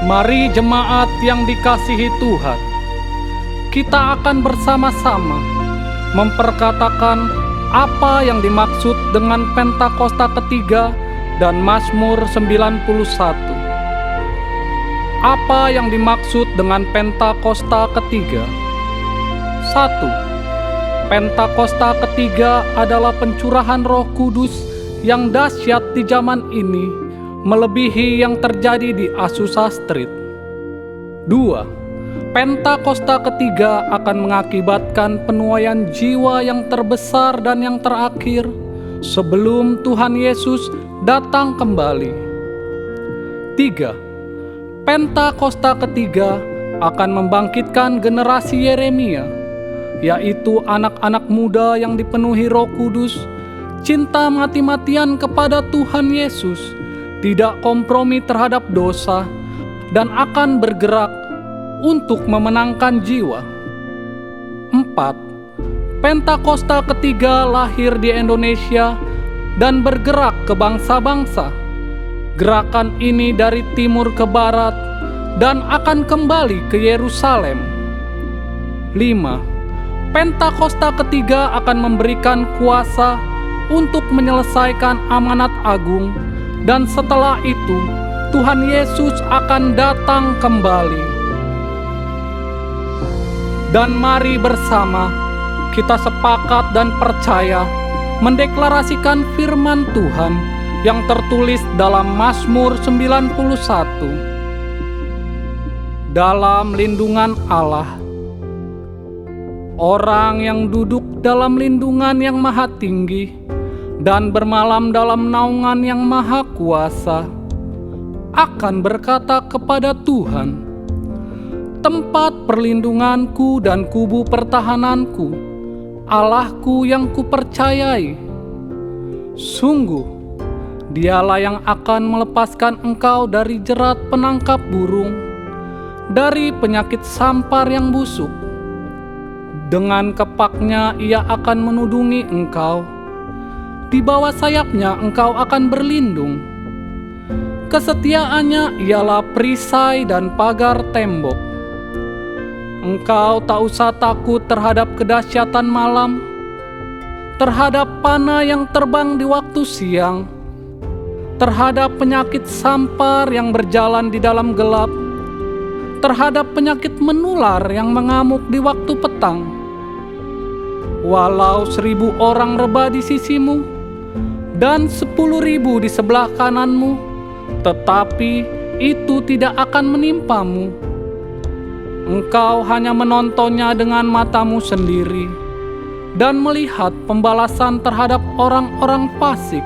Mari jemaat yang dikasihi Tuhan, kita akan bersama-sama memperkatakan apa yang dimaksud dengan Pentakosta ketiga dan Mazmur 91. Apa yang dimaksud dengan Pentakosta ketiga? 1. Pentakosta ketiga adalah pencurahan Roh Kudus yang dahsyat di zaman ini, melebihi yang terjadi di Azusa Street. 2. Pentakosta ketiga akan mengakibatkan penuaian jiwa yang terbesar dan yang terakhir sebelum Tuhan Yesus datang kembali. 3. Pentakosta ketiga akan membangkitkan generasi Yeremia, yaitu anak-anak muda yang dipenuhi Roh Kudus, cinta mati-matian kepada Tuhan Yesus, tidak kompromi terhadap dosa, dan akan bergerak untuk memenangkan jiwa. 4. Pentakosta ketiga lahir di Indonesia dan bergerak ke bangsa-bangsa. Gerakan ini dari timur ke barat dan akan kembali ke Yerusalem. 5. Pentakosta ketiga akan memberikan kuasa untuk menyelesaikan amanat agung, dan setelah itu Tuhan Yesus akan datang kembali. Dan mari bersama kita sepakat dan percaya mendeklarasikan firman Tuhan yang tertulis dalam Mazmur 91. Dalam lindungan Allah, orang yang duduk dalam lindungan yang maha tinggi dan bermalam dalam naungan yang maha kuasa akan berkata kepada Tuhan, tempat perlindunganku dan kubu pertahananku, Allahku yang kupercayai. Sungguh, Dialah yang akan melepaskan engkau dari jerat penangkap burung, dari penyakit sampar yang busuk. Dengan kepaknya Ia akan menudungi engkau, di bawah sayapnya engkau akan berlindung. Kesetiaannya ialah perisai dan pagar tembok. Engkau tak usah takut terhadap kedahsyatan malam, terhadap panah yang terbang di waktu siang, terhadap penyakit sampar yang berjalan di dalam gelap, terhadap penyakit menular yang mengamuk di waktu petang. Walau 1.000 orang rebah di sisimu dan 10.000 di sebelah kananmu, tetapi itu tidak akan menimpamu. Engkau hanya menontonnya dengan matamu sendiri dan melihat pembalasan terhadap orang-orang fasik.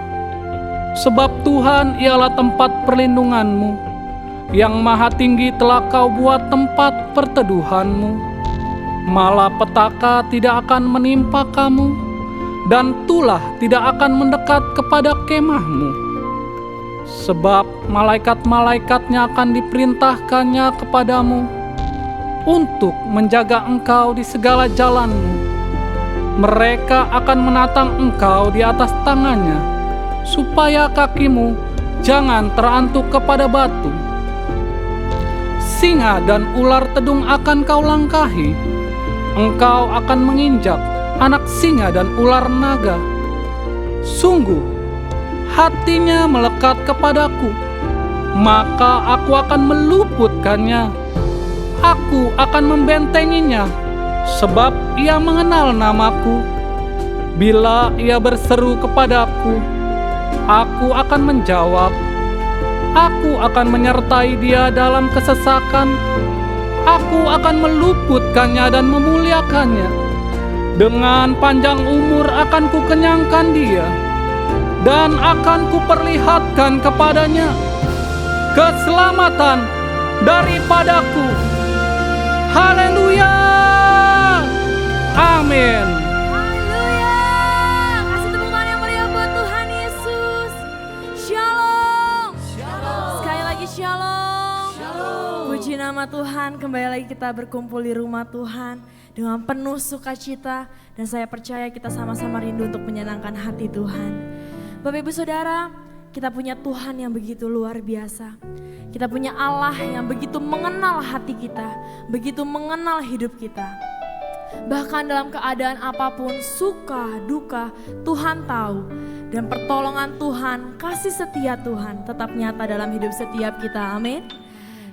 Sebab Tuhan ialah tempat perlindunganmu, yang maha tinggi telah kau buat tempat perteduhanmu. Malapetaka tidak akan menimpa kamu, dan tulah tidak akan mendekat kepada kemahmu. Sebab malaikat-malaikatnya akan diperintahkannya kepadamu untuk menjaga engkau di segala jalanmu. Mereka akan menatang engkau di atas tangannya, supaya kakimu jangan terantuk kepada batu. Singa dan ular tedung akan kau langkahi. Engkau akan menginjak anak singa dan ular naga. Sungguh, hatinya melekat kepadaku, maka aku akan meluputkannya. Aku akan membentenginya, sebab ia mengenal namaku. Bila ia berseru kepadaku, aku akan menjawab. Aku akan menyertai dia dalam kesesakan. Aku akan meluputkannya dan memuliakannya. Dengan panjang umur akan kukenyangkan dia, dan akan kuperlihatkan kepadanya keselamatan daripadaku. Haleluya! Amin. Haleluya. Kasih tepuk tangan yang meriah buat Tuhan Yesus. Shalom. Sekali lagi shalom. Puji nama Tuhan, kembali lagi kita berkumpul di rumah Tuhan dengan penuh sukacita, dan saya percaya kita sama-sama rindu untuk menyenangkan hati Tuhan. Bapak Ibu Saudara, kita punya Tuhan yang begitu luar biasa. Kita punya Allah yang begitu mengenal hati kita, begitu mengenal hidup kita. Bahkan dalam keadaan apapun, suka, duka, Tuhan tahu. Dan pertolongan Tuhan, kasih setia Tuhan tetap nyata dalam hidup setiap kita. Amin.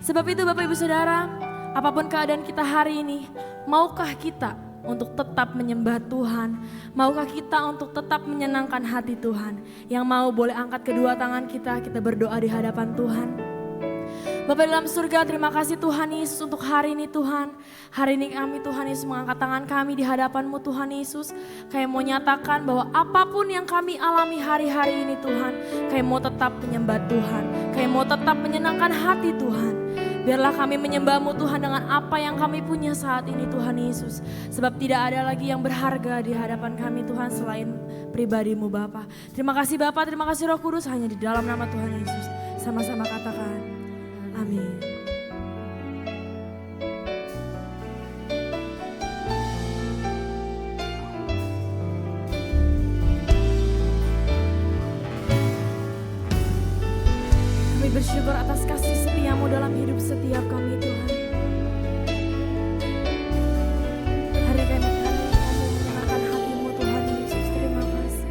Sebab itu Bapak Ibu Saudara, apapun keadaan kita hari ini, maukah kita untuk tetap menyembah Tuhan? Maukah kita untuk tetap menyenangkan hati Tuhan? Yang mau boleh angkat kedua tangan kita berdoa di hadapan Tuhan. Bapa dalam surga, terima kasih Tuhan Yesus untuk hari ini Tuhan. Hari ini kami Tuhan Yesus mengangkat tangan kami di hadapan-Mu Tuhan Yesus. Kami mau nyatakan bahwa apapun yang kami alami hari-hari ini Tuhan, kami mau tetap menyembah Tuhan. Kami mau tetap menyenangkan hati Tuhan. Biarlah kami menyembah-Mu Tuhan dengan apa yang kami punya saat ini Tuhan Yesus. Sebab tidak ada lagi yang berharga di hadapan kami Tuhan selain pribadi-Mu Bapa. Terima kasih Bapa, terima kasih Roh Kudus, hanya di dalam nama Tuhan Yesus. Sama-sama katakan. Amin. Kami bersyukur atas kasih setia-Mu dalam hidup setiap kami Tuhan. Hari kami menyenangkan hati-Mu Tuhan Yesus, terima kasih.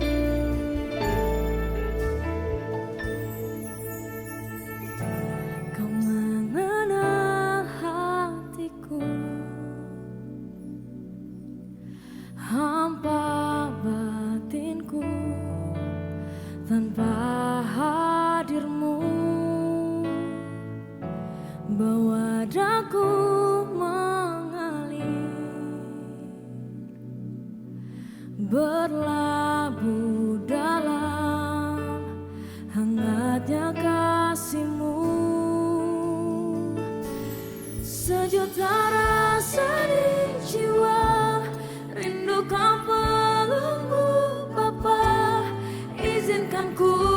Kau mengenal hatiku, hampa batinku, tanpa hadir-Mu bawa daku mengalir, berlabuh dalam hangatnya kasih-Mu. Sejuta rasa di jiwa, rindu kau pelukku Bapa, izinkan ku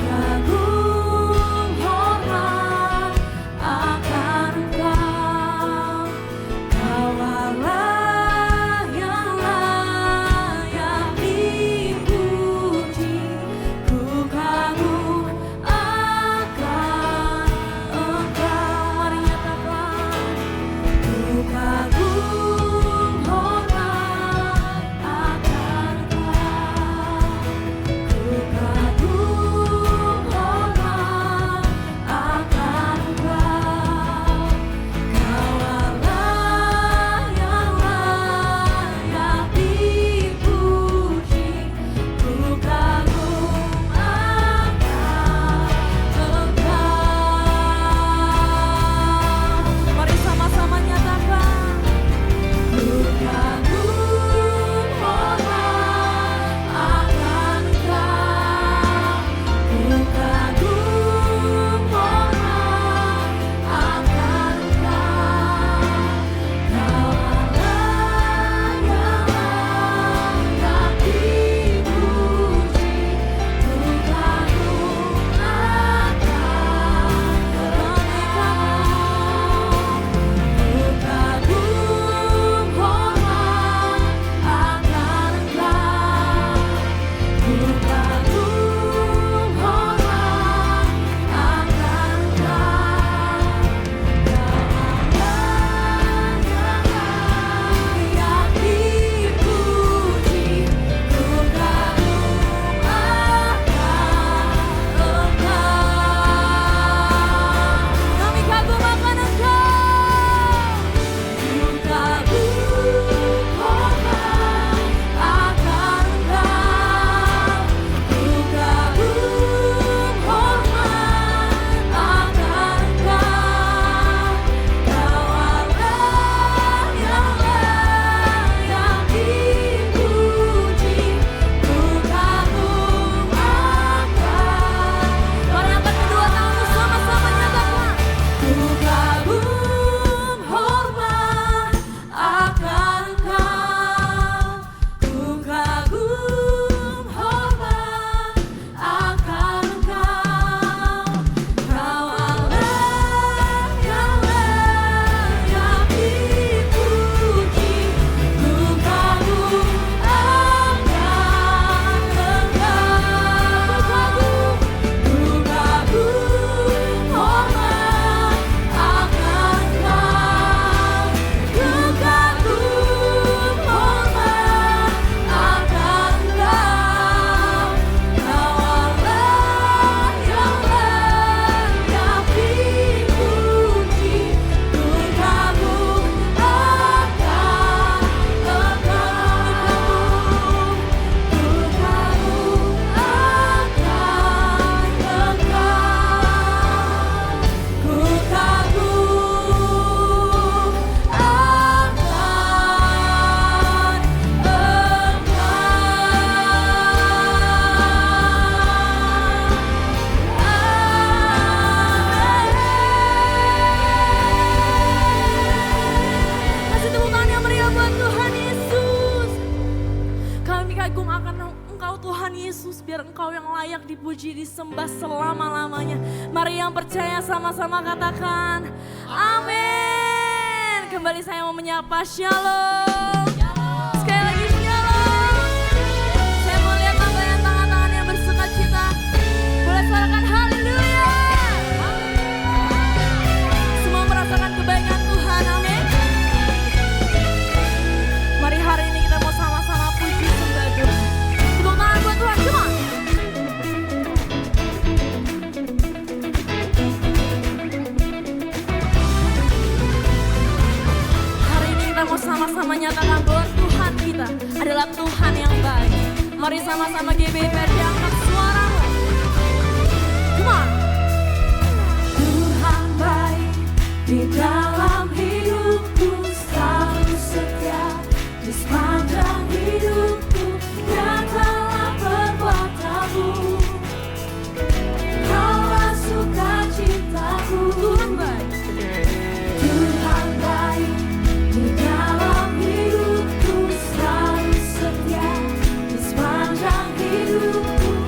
kagum hormat akan Engkau. Kau Allah yang layak dipuji. Ku kagum akan Engkau. Mari nyatakan. Ku kagum hormat akan Engkau. Ku kagum hormat akan Engkau. Kau Allah yang layak dipuji. Ku kagum akan Engkau. Mari sama-sama nyatakan. Ku kagum hormat akan Engkau. Ku kagum hormat akan Engkau. Kau Allah yang layak dipuji. Ku kagum akan kami kagum akan Engkau. Ku kagum hormat akan Engkau. Ku kagum hormat akan Engkau. Kau Allah yang layak dipuji. Ku kagum akan. Mari angkat kedua tanganmu sama-sama nyatakan. Ku kagum hormat akan Engkau. Ku kagum hormat akan Engkau. Kau Allah yang layak dipuji. Ku kagum akan Engkau. Ku kagum hormat akan Engkau. Ku kagum hormat akan Engkau. Kau Allah yang layak dipuji. Ku kagum akan Engkau. Ku kagum Kasih tepuk tangan yang meriah buat Tuhan Yesus. Kami kagum akan Engkau Tuhan Yesus, biar Engkau yang layak dipuji, disembah selama-lamanya. Mari yang percaya sama-sama katakan amin. Kembali saya mau menyapa shalom. Sekali lagi shalom. Saya mau lihat lambaian tangan-tangan yang bersuka cita. Boleh suarakan haleluya. Semua merasakan kebaikan Tuhan, amin. Mari hari ini kita mau sama-sama puji sembah Tuhan. Tepuk tangan buat Tuhan, come on. Hari ini kita mau sama-sama nyatakan bahwa Tuhan kita adalah Tuhan yang baik. Mari sama-sama GBPR angkat suaramu. Come on. Tuhan baik di dalam hidupku, selalu setia di sepanjang hidupku. Nyatalah perbuatanmu, Kaulah sukacitaku. Tuhan baik. Tuhan baik di dalam hidupku, selalu setia di sepanjang hidupku.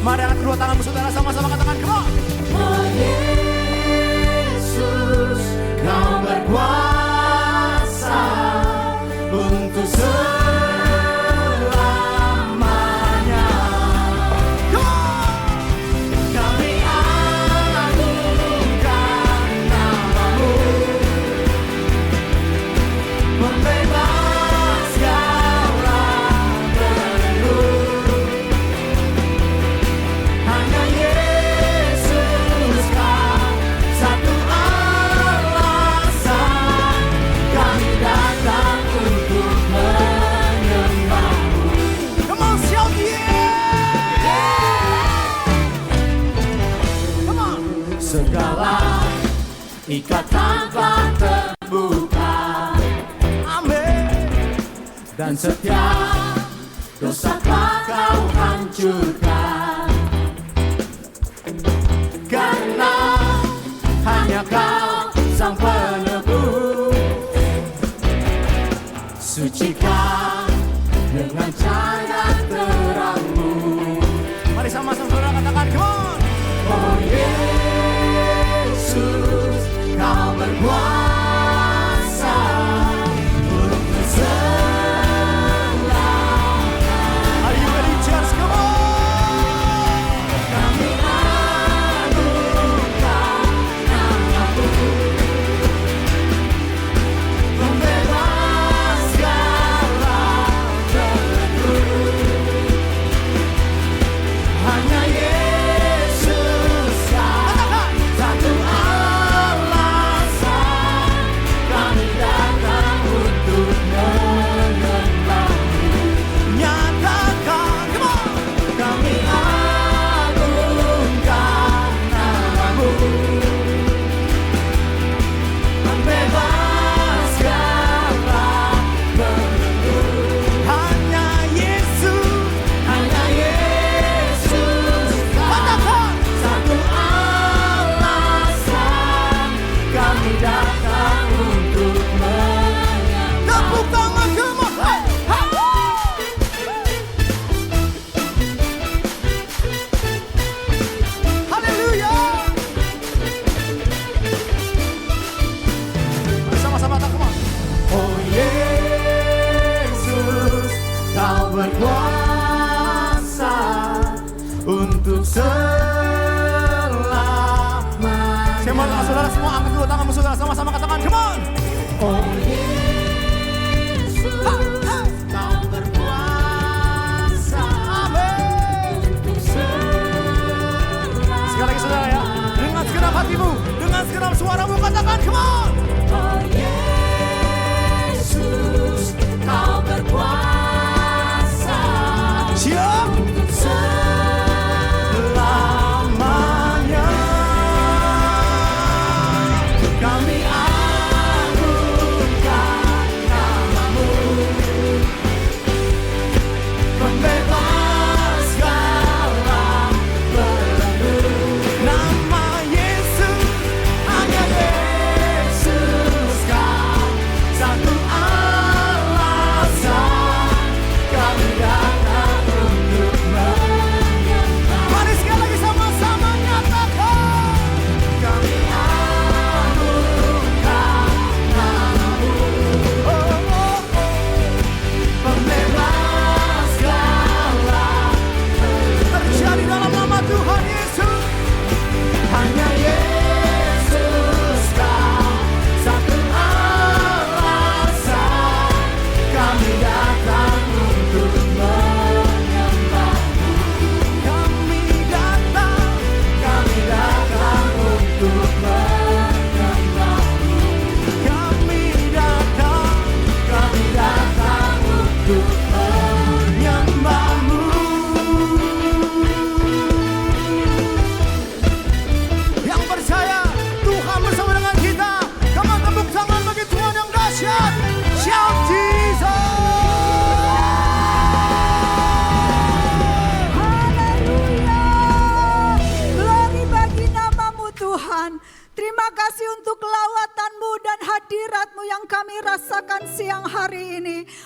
Mari angkat kedua tanganmu saudara, sama-sama katakan, come on. Oh Yesus, Kau berkuasa untuk selamanya. Kami agungkan nama-Mu, membebaskan belenggu. Hanya Yesus Kau satu alasan kami datang untuk menyembah-Mu. Come on, shout yeah! Come on. Segala ikatan telah terbuka, Amin. dan setiap dosa telah Kau hancurkan. Karena hanya Kau Sang Penebus, sucikan dengan cahaya terang-Mu. Mari sama-sama saudara katakan, come on. Oh Yesus, Kau berkuasa untuk selamanya. Are you ready, church? Come on. Kami agungkan nama-Mu, membebaskan belenggu. Hanya Yesus Kau satu alasan kami datang untuk menyembah-Mu. Nyatakan, come on. Kami agungkan nama-Mu, membebaskan belenggu. Hanya Yesus. Hanya Yesus Katakan. satu alasan kami datang untuk menyembah. Tepuk tangan, come on. Hey, hey. Haleluya. Mari sama-sama katakan, come on. Oh Yesus, Kau berkuasa untuk selamanya. Saya mau saudara semua angkat kedua tanganmu saudara, sama-sama katakan, come on. Oh Yesus, Kau berkuasa untuk selamanya. Sekali lagi saudara ya, dengan segenap hatimu, dengan segenap suaramu katakan, come on. Oh Yesus, Kau berkuasa Siap. untuk selamanya. Kami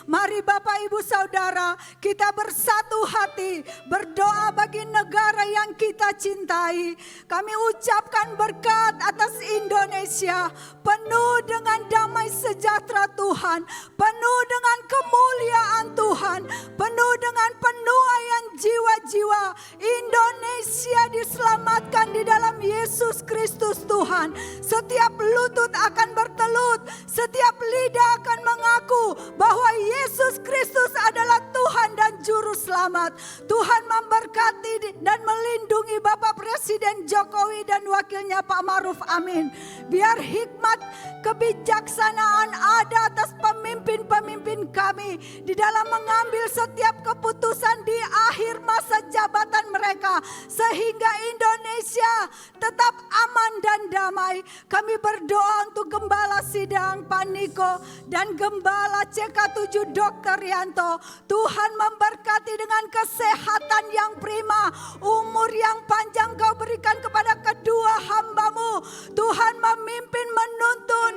Mari Bapak Ibu Saudara, kita bersatu hati berdoa bagi negara yang kita cintai. Kami ucapkan berkat atas Indonesia, penuh dengan damai sejahtera Tuhan, penuh dengan kemuliaan Tuhan, penuh dengan penuaian jiwa-jiwa. Indonesia diselamatkan di dalam Yesus Kristus Tuhan. Setiap lutut akan bertelut, setiap lidah akan mengaku bahwa Yesus Kristus adalah Tuhan dan Juru Selamat. Tuhan memberkati dan melindungi Bapak Presiden Jokowi dan wakilnya Pak Maruf Amin. Biar hikmat kebijaksanaan ada atas pemimpin-pemimpin kami di dalam mengambil setiap keputusan di akhir masa jabatan mereka, sehingga Indonesia tetap aman dan damai. Kami berdoa untuk Gembala Sidang Pak Niko dan Gembala CK7 Dr. Rianto. Tuhan memberkati dengan kesehatan yang prima, umur yang panjang Kau berikan kepada kedua hamba-Mu. Tuhan memimpin menuntun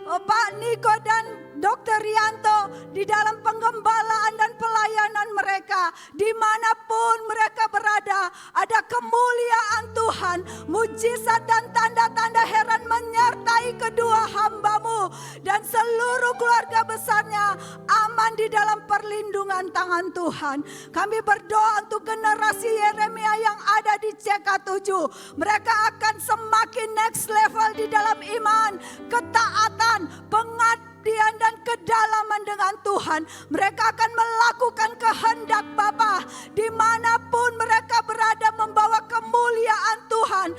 Pak Niko dan Dr. Rianto di dalam penggembalaan dan pelayanan mereka. Dimanapun mereka berada, ada kemuliaan Tuhan, mujizat dan tanda-tanda heran menyertai kedua hamba-Mu dan seluruh keluarga besarnya aman di dalam perlindungan tangan Tuhan. Kami berdoa untuk generasi Yeremia yang ada di CK7. Mereka akan semakin next level di dalam iman, ketaatan, pengabdian dan kedalaman dengan Tuhan. Mereka akan melakukan kehendak Bapa dimanapun mereka berada, membawa kemuliaan Tuhan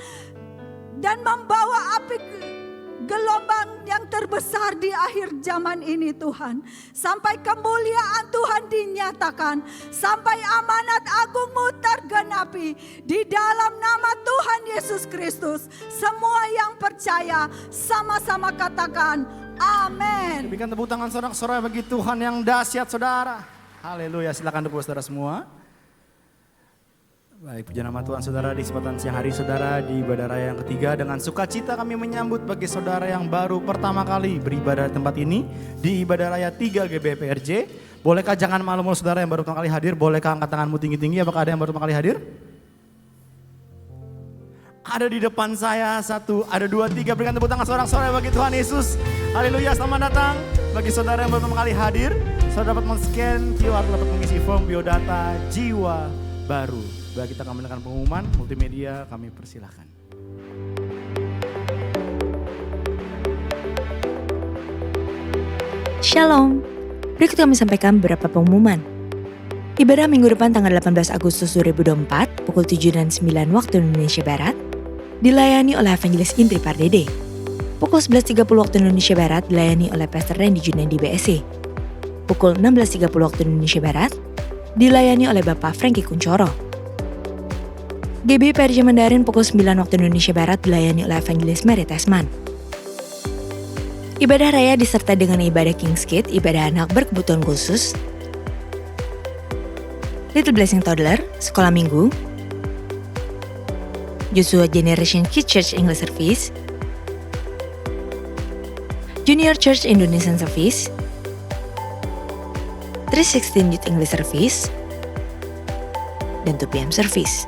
dan membawa api gelombang yang terbesar di akhir zaman ini Tuhan. Sampai kemuliaan Tuhan dinyatakan, sampai amanat agung-Mu tergenapi. Di dalam nama Tuhan Yesus Kristus, semua yang percaya sama-sama katakan amin. Berikan tepuk tangan sorak-sorai bagi Tuhan yang dahsyat saudara. Haleluya, silakan tepuk saudara semua. Baik, puji nama Tuhan saudara, di kesempatan siang hari saudara di ibadah raya yang ketiga, dengan sukacita kami menyambut bagi saudara yang baru pertama kali beribadah di tempat ini di ibadah raya 3 GBPRJ. Bolehkah jangan malu-malu saudara yang baru pertama kali hadir, bolehkah angkat tanganmu tinggi-tinggi? Apakah ada yang baru pertama kali hadir? Ada di depan saya, 1, ada 2, 3. Berikan tepuk tangan sorak-sorai bagi Tuhan Yesus. Haleluya, selamat datang. Bagi saudara yang baru pertama kali hadir, saudara dapat men-scan QR, dapat mengisi form biodata jiwa baru. Bagi kita akan mendengarkan pengumuman multimedia, kami persilahkan. Shalom, berikut kami sampaikan beberapa pengumuman. Ibadah minggu depan tanggal 18 Agustus 2024 pukul 7 dan 9 waktu Indonesia Barat dilayani oleh Evangelis Indri Pardede. Pukul 11.30 waktu Indonesia Barat dilayani oleh Pastor Randy Junaidi BSC. Pukul 16.30 waktu Indonesia Barat dilayani oleh Bapak Frankie Kuncoro. GBPRJ Mandarin pukul 9 waktu Indonesia Barat dilayani oleh Evangelis Mary Tesman. Ibadah raya disertai dengan ibadah King's Kid, ibadah anak berkebutuhan khusus, Little Blessing Toddler, sekolah minggu, Joshua Generation Kids Church English Service, Junior Church Indonesian Service, 316 Youth English Service, dan 2 PM Service.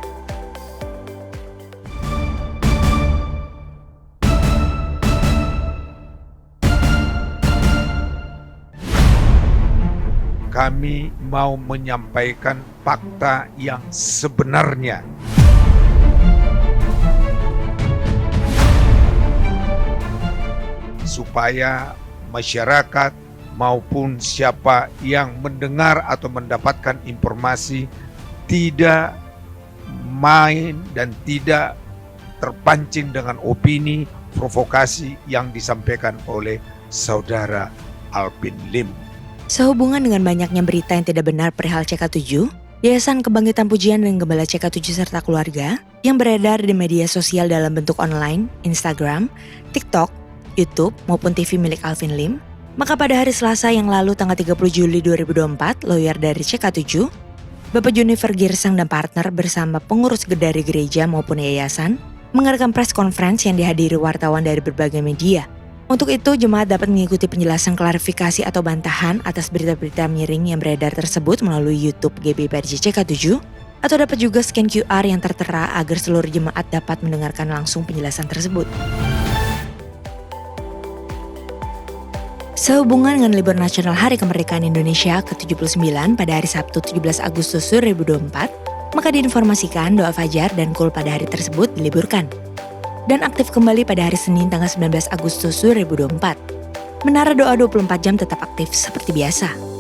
Kami mau menyampaikan fakta yang sebenarnya. Supaya masyarakat maupun siapa yang mendengar atau mendapatkan informasi tidak main dan tidak terpancing dengan opini, provokasi yang disampaikan oleh saudara Alvin Lim. Sehubungan dengan banyaknya berita yang tidak benar perihal CK7, Yayasan Kebangkitan Pujian dan Gembala CK7 serta keluarga yang beredar di media sosial dalam bentuk online, Instagram, TikTok, YouTube maupun TV milik Alvin Lim, maka pada hari Selasa yang lalu tanggal 30 Juli 2024, lawyer dari CK7, Bapak Junifer Girsang dan partner bersama pengurus dari gereja maupun yayasan mengadakan press conference yang dihadiri wartawan dari berbagai media Untuk itu, jemaat dapat mengikuti penjelasan klarifikasi atau bantahan atas berita-berita miring yang beredar tersebut melalui YouTube GBI PRJ CK7, atau dapat juga scan QR yang tertera agar seluruh jemaat dapat mendengarkan langsung penjelasan tersebut. Sehubungan dengan libur nasional Hari Kemerdekaan Indonesia ke-79 pada hari Sabtu 17 Agustus 2024, maka diinformasikan doa fajar dan kul pada hari tersebut diliburkan. Dan aktif kembali pada hari Senin tanggal 19 Agustus 2024. Menara doa 24 jam tetap aktif seperti biasa.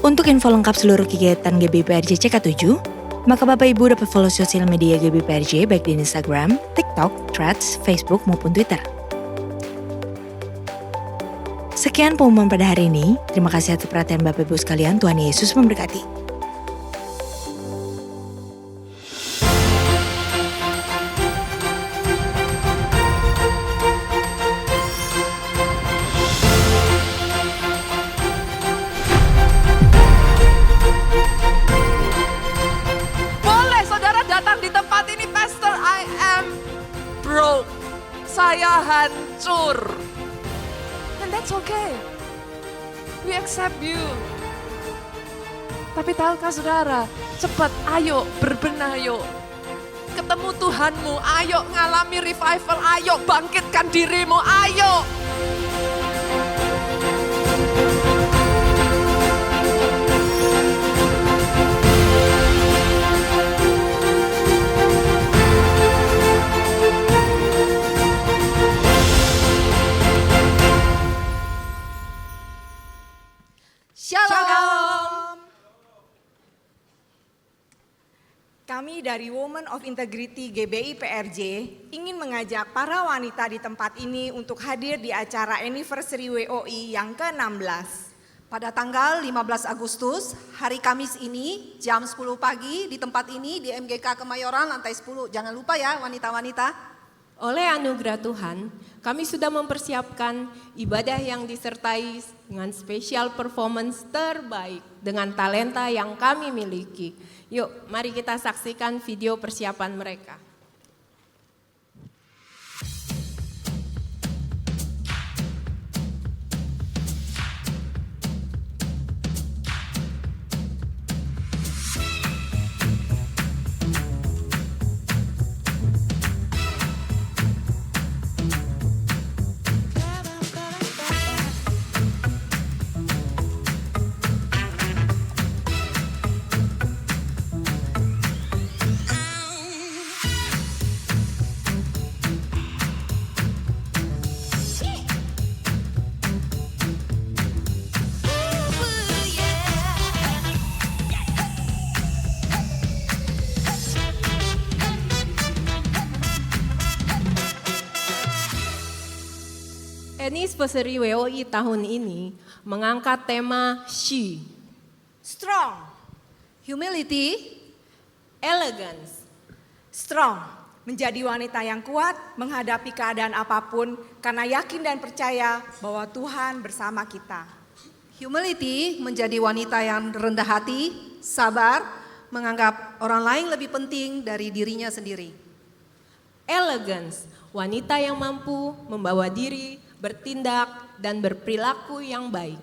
Untuk info lengkap seluruh kegiatan GBI PRJ CK7, maka Bapak Ibu dapat follow sosial media GBI PRJ baik di Instagram, TikTok, Threads, Facebook maupun Twitter. Sekian pengumuman pada hari ini. Terima kasih atas perhatian Bapak Ibu sekalian. Tuhan Yesus memberkati. Boleh saudara datang di tempat ini, Pastor, I am broke. Saya hancur. And that's okay. We accept you. Tapi tahukah saudara, cepat ayo berbenah yuk. Ketemu Tuhanmu, ayo ngalami revival, ayo bangkitkan dirimu, ayo. Shalom. Kami dari Women of Integrity GBI PRJ ingin mengajak para wanita di tempat ini untuk hadir di acara Anniversary WOI yang ke-16. Pada tanggal 15 Agustus, hari Kamis ini, jam 10 pagi di tempat ini di MGK Kemayoran lantai 10. Jangan lupa ya wanita-wanita. Oleh anugerah Tuhan, kami sudah mempersiapkan ibadah yang disertai dengan spesial performance terbaik dengan talenta yang kami miliki. Yuk, mari kita saksikan video persiapan mereka. Anniversary WOI tahun ini mengangkat tema She, Strong, Humility, Elegance. strong, menjadi wanita yang kuat menghadapi keadaan apapun karena yakin dan percaya bahwa Tuhan bersama kita. Humility menjadi wanita yang rendah hati, sabar, menganggap orang lain lebih penting dari dirinya sendiri. Elegance, wanita yang mampu membawa diri, bertindak, dan berperilaku yang baik.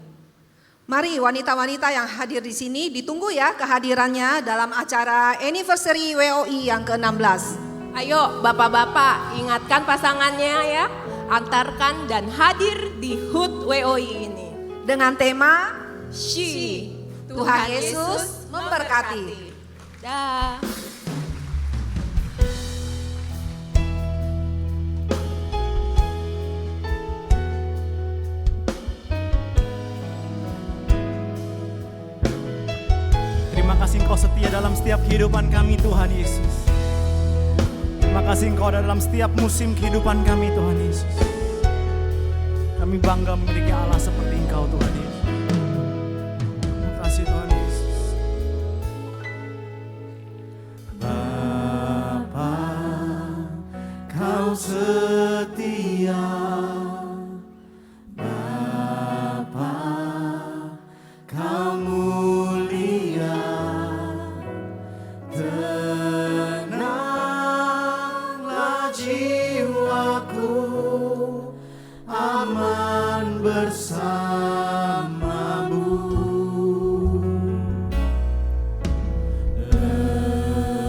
Mari wanita-wanita yang hadir di sini ditunggu ya kehadirannya dalam acara Anniversary WOI yang ke-16. Ayo bapak-bapak ingatkan pasangannya ya, antarkan dan hadir di HUT WOI ini. Dengan tema She, Tuhan Yesus memberkati. Dah. Terima kasih Engkau setia dalam setiap kehidupan kami Tuhan Yesus. Terima kasih Engkau dalam setiap musim kehidupan kami Tuhan Yesus. Kami bangga memiliki Allah seperti Engkau Tuhan Yesus. Terima kasih Tuhan Yesus. Bapa, Kau setia. Bapa, Kau mulia. Tenanglah jiwaku, aman bersamamu.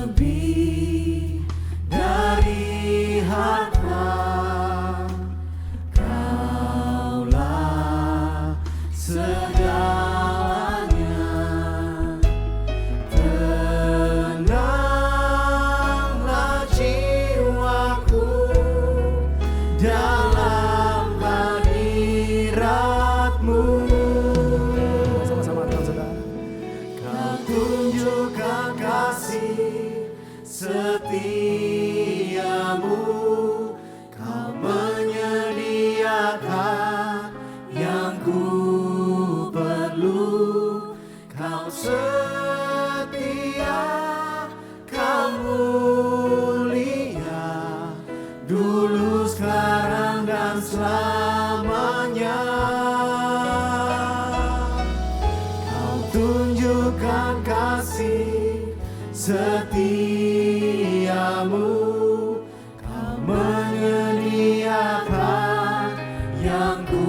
Lebih dari harta, Kaulah segalanya. Tenanglah jiwaku dalam hadirat-Mu. Sama-sama Tuhan Saudara. Kau tunjukkan kasih setiamu, Kau menyediakan yang ku perlu. Kau setia, Kau mulia, dulu, sekarang, dan selamanya. Kau tunjukkan kasih setiamu, Kau menyediakan yang ku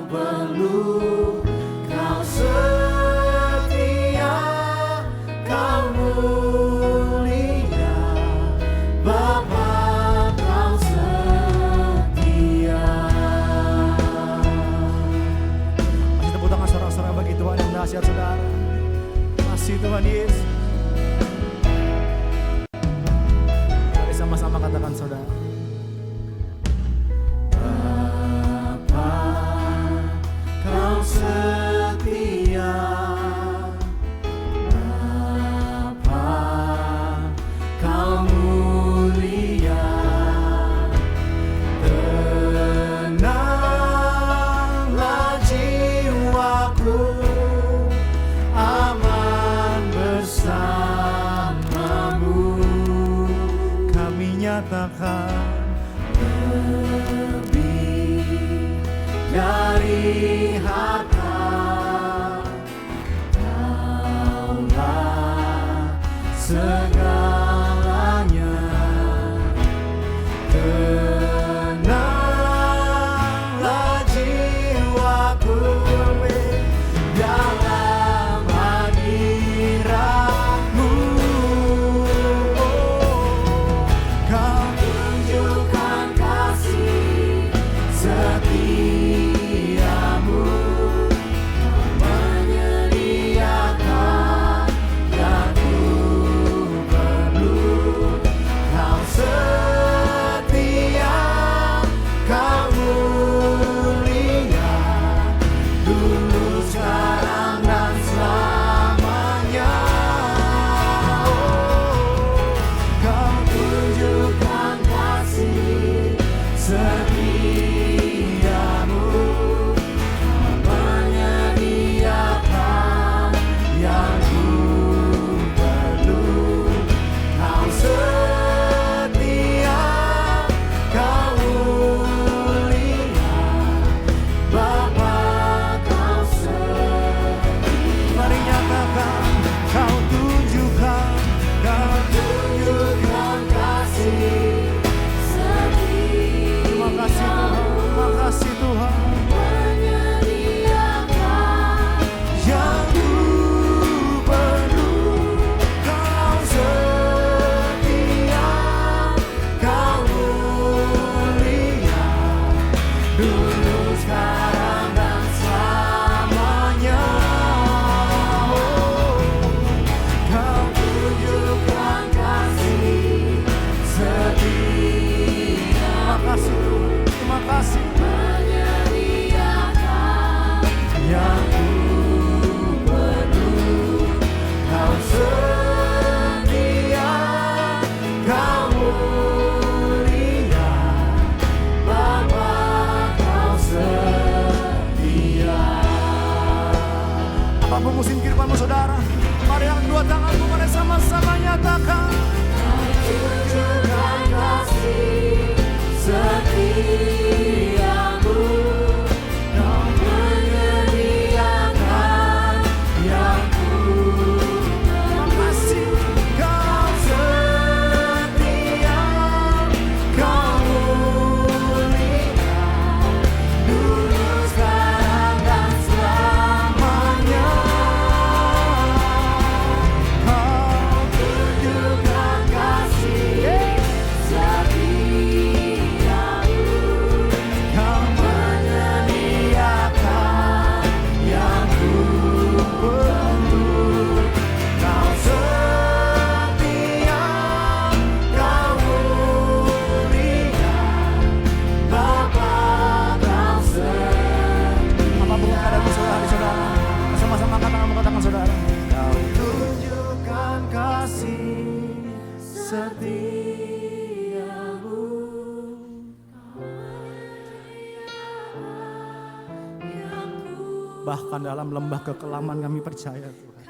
perlu. Kau setia, Kau mulia, Bapa, Kau setia. Masih tepuk tangan sorak-sorak bagi Tuhan yang dahsyat Saudara. Kasih Tuhan Yesus. Mari sama-sama katakan Saudara. Bapa, Kau setia. Bapa, Kau mulia. Tenanglah jiwaku, aman bersamamu. Kami nyatakan lebih dari harta, Kaulah segalanya. Tenanglah jiwaku dalam hadirat-Mu. Kau tunjukkan kasih setiamu, Kau menyediakan yang ku Bahkan dalam lembah kekelaman kami percaya Tuhan.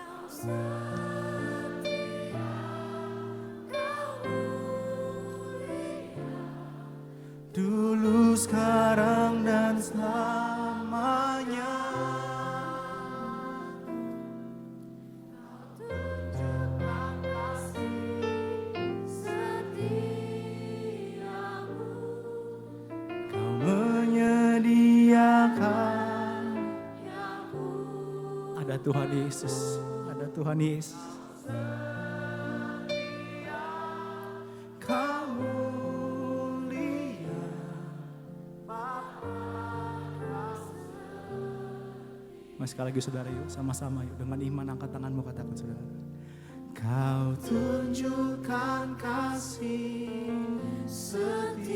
Dulu, sekarang, dan selamanya. Kau menyediakan. Ada Tuhan Yesus, ada Tuhan Yesus. Kau mulia, Mas, sekali lagi saudara, yuk sama-sama yuk dengan iman angkat tanganmu, katakan saudara. Kau tunjukkan kasih setiamu,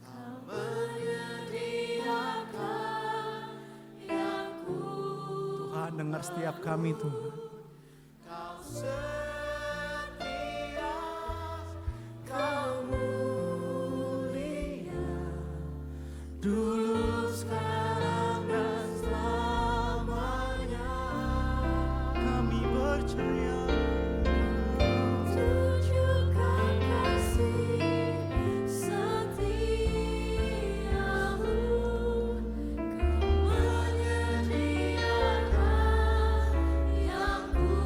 kau menyediakan yang ku. Tuhan, dengar setiap kami Tuhan. Kau setia, kau mulia, dulu, sekarang, dan selamanya. Kami percaya. Tunjukkan kasih setiamu, kau menyediakan yang ku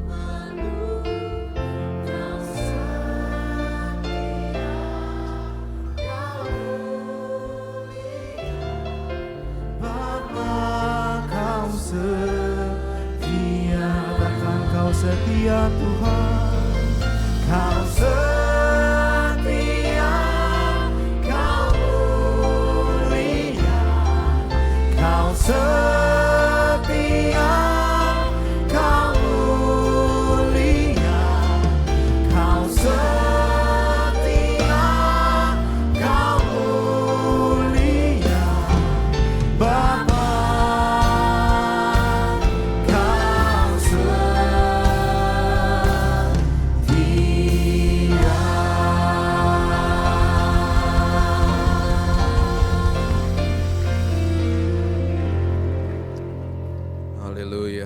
perlu. Kau setia, kau mulia, Bapa, kau setia, katakan kau setia Tuhan. Kau setia, kau mulia, kau setia, kau mulia, kau setia, kau mulia, Bapa, kau setia. Haleluya,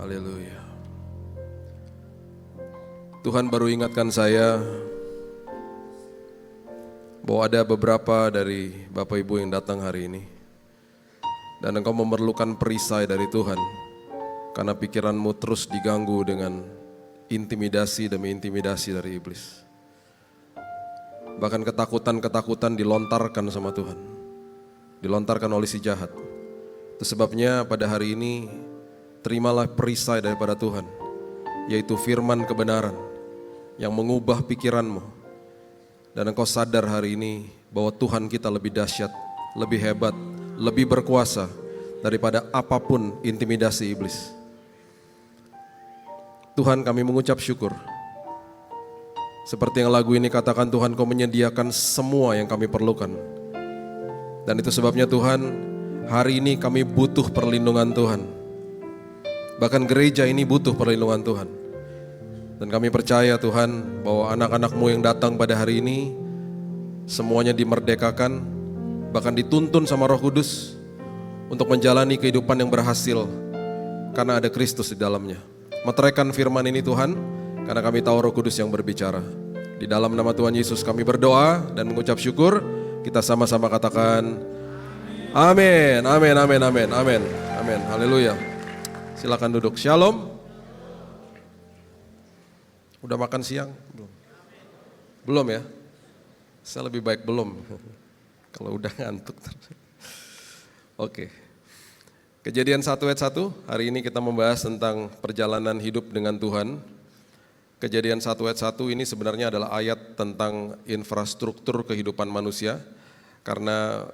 haleluya. Tuhan baru ingatkan saya bahwa ada beberapa dari Bapak Ibu yang datang hari ini, dan engkau memerlukan perisai dari Tuhan karena pikiranmu terus diganggu dengan intimidasi demi intimidasi dari iblis. Bahkan ketakutan-ketakutan dilontarkan sama Tuhan, dilontarkan oleh si jahat. Itu sebabnya pada hari ini terimalah perisai daripada Tuhan, yaitu firman kebenaran yang mengubah pikiranmu. Dan engkau sadar hari ini bahwa Tuhan kita lebih dahsyat, lebih hebat, lebih berkuasa daripada apapun intimidasi iblis. Tuhan, kami mengucap syukur. Seperti yang lagu ini katakan, Tuhan, Kau menyediakan semua yang kami perlukan. Dan itu sebabnya Tuhan, hari ini kami butuh perlindungan Tuhan. Bahkan gereja ini butuh perlindungan Tuhan. Dan kami percaya Tuhan bahwa anak-anak-Mu yang datang pada hari ini semuanya dimerdekakan, bahkan dituntun sama Roh Kudus untuk menjalani kehidupan yang berhasil karena ada Kristus di dalamnya. Meteraikan firman ini Tuhan, karena kami tahu Roh Kudus yang berbicara. Di dalam nama Tuhan Yesus kami berdoa dan mengucap syukur. Kita sama-sama katakan amin, amin, amin, amin, amin, amin, haleluya. Silakan duduk. Shalom. Udah makan siang? Belum? Belum ya? Saya lebih baik belum. Kalau udah ngantuk. Oke. Kejadian 1 ayat 1, hari ini kita membahas tentang perjalanan hidup dengan Tuhan. Kejadian 1 ayat 1 ini sebenarnya adalah ayat tentang infrastruktur kehidupan manusia. Karena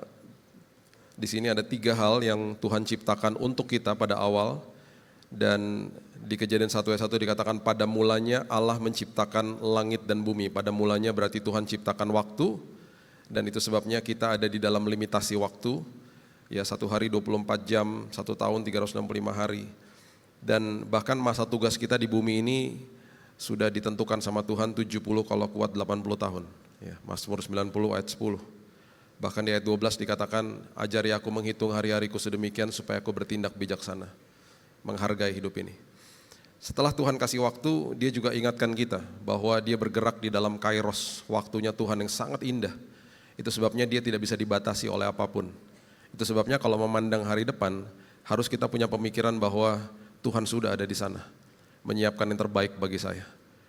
di sini ada 3 hal yang Tuhan ciptakan untuk kita pada awal. Dan di Kejadian 1 ayat 1 dikatakan pada mulanya Allah menciptakan langit dan bumi. Pada mulanya berarti Tuhan ciptakan waktu, dan itu sebabnya kita ada di dalam limitasi waktu. Ya, 1 hari 24 jam, 1 tahun 365 hari. Dan bahkan masa tugas kita di bumi ini sudah ditentukan sama Tuhan 70 kalau kuat 80 tahun. Ya, Mazmur 90 ayat 10. Bahkan di ayat 12 dikatakan, ajari aku menghitung hari-hariku sedemikian supaya aku bertindak bijaksana, menghargai hidup ini. Setelah Tuhan kasih waktu, dia juga ingatkan kita bahwa dia bergerak di dalam kairos, waktunya Tuhan yang sangat indah. Itu sebabnya dia tidak bisa dibatasi oleh apapun. Itu sebabnya kalau memandang hari depan, harus kita punya pemikiran bahwa Tuhan sudah ada di sana, menyiapkan yang terbaik bagi saya.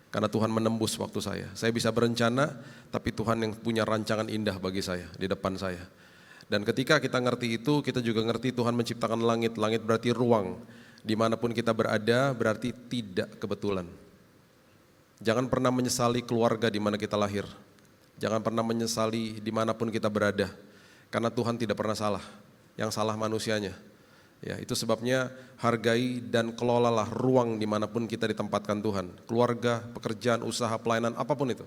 Karena Tuhan menembus waktu saya. Saya bisa berencana, tapi Tuhan yang punya rancangan indah bagi saya, di depan saya. Dan ketika kita ngerti itu, kita juga ngerti Tuhan menciptakan langit. Langit berarti ruang. Dimanapun kita berada berarti tidak kebetulan. Jangan pernah menyesali keluarga di mana kita lahir. Jangan pernah menyesali dimanapun kita berada. Karena Tuhan tidak pernah salah. Yang salah manusianya. Ya, itu sebabnya hargai dan kelolalah ruang dimanapun kita ditempatkan Tuhan. Keluarga, pekerjaan, usaha, pelayanan, apapun itu.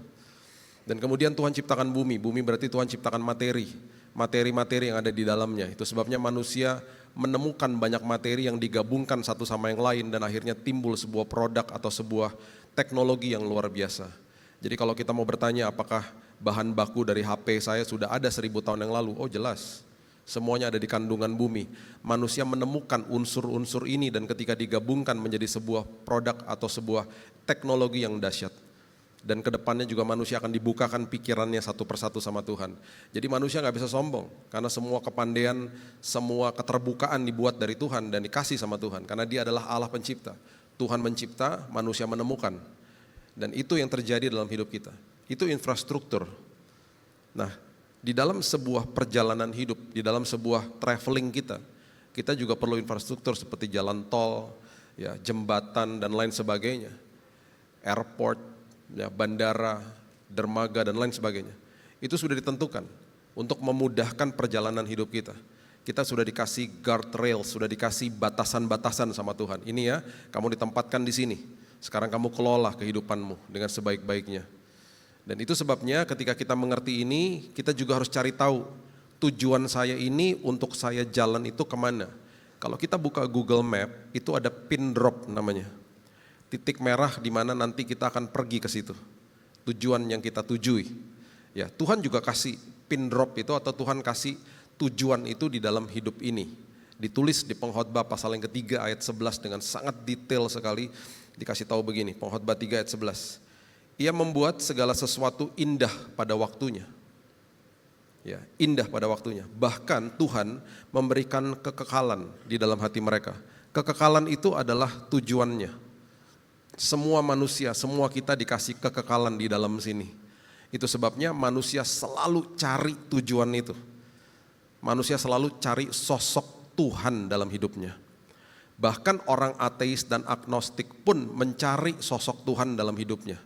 Dan kemudian Tuhan ciptakan bumi. Bumi berarti Tuhan ciptakan materi. Materi-materi yang ada di dalamnya. Itu sebabnya manusia menemukan banyak materi yang digabungkan satu sama yang lain dan akhirnya timbul sebuah produk atau sebuah teknologi yang luar biasa. Jadi kalau kita mau bertanya apakah bahan baku dari HP saya sudah ada 1000 tahun yang lalu, oh jelas. Semuanya ada di kandungan bumi. Manusia menemukan unsur-unsur ini dan ketika digabungkan menjadi sebuah produk atau sebuah teknologi yang dahsyat. Dan kedepannya juga manusia akan dibukakan pikirannya satu persatu sama Tuhan. Jadi manusia gak bisa sombong, karena semua kepandaian, semua keterbukaan dibuat dari Tuhan dan dikasih sama Tuhan. Karena dia adalah Allah pencipta. Tuhan mencipta, manusia menemukan. Dan itu yang terjadi dalam hidup kita. Itu infrastruktur. Nah, di dalam sebuah perjalanan hidup, di dalam sebuah traveling kita juga perlu infrastruktur seperti jalan tol, ya, jembatan dan lain sebagainya. Airport, ya, bandara, dermaga dan lain sebagainya. Itu sudah ditentukan untuk memudahkan perjalanan hidup kita. Kita sudah dikasih guardrail, sudah dikasih batasan-batasan sama Tuhan. Ini ya, kamu ditempatkan di sini. Sekarang kamu kelola kehidupanmu dengan sebaik-baiknya. Dan itu sebabnya ketika kita mengerti ini, kita juga harus cari tahu tujuan saya ini untuk saya jalan itu kemana. Kalau kita buka Google Map, itu ada pin drop namanya. Titik merah di mana nanti kita akan pergi ke situ. Tujuan yang kita tujui. Ya, Tuhan juga kasih pin drop itu atau Tuhan kasih tujuan itu di dalam hidup ini. Ditulis di Pengkhotbah pasal yang ketiga ayat 11 dengan sangat detail sekali dikasih tahu begini, Pengkhotbah 3 ayat 11. Ia membuat segala sesuatu indah pada waktunya. Ya, indah pada waktunya. Bahkan Tuhan memberikan kekekalan di dalam hati mereka. Kekekalan itu adalah tujuannya. Semua manusia, semua kita dikasih kekekalan di dalam sini. Itu sebabnya manusia selalu cari tujuan itu. Manusia selalu cari sosok Tuhan dalam hidupnya. Bahkan orang ateis dan agnostik pun mencari sosok Tuhan dalam hidupnya.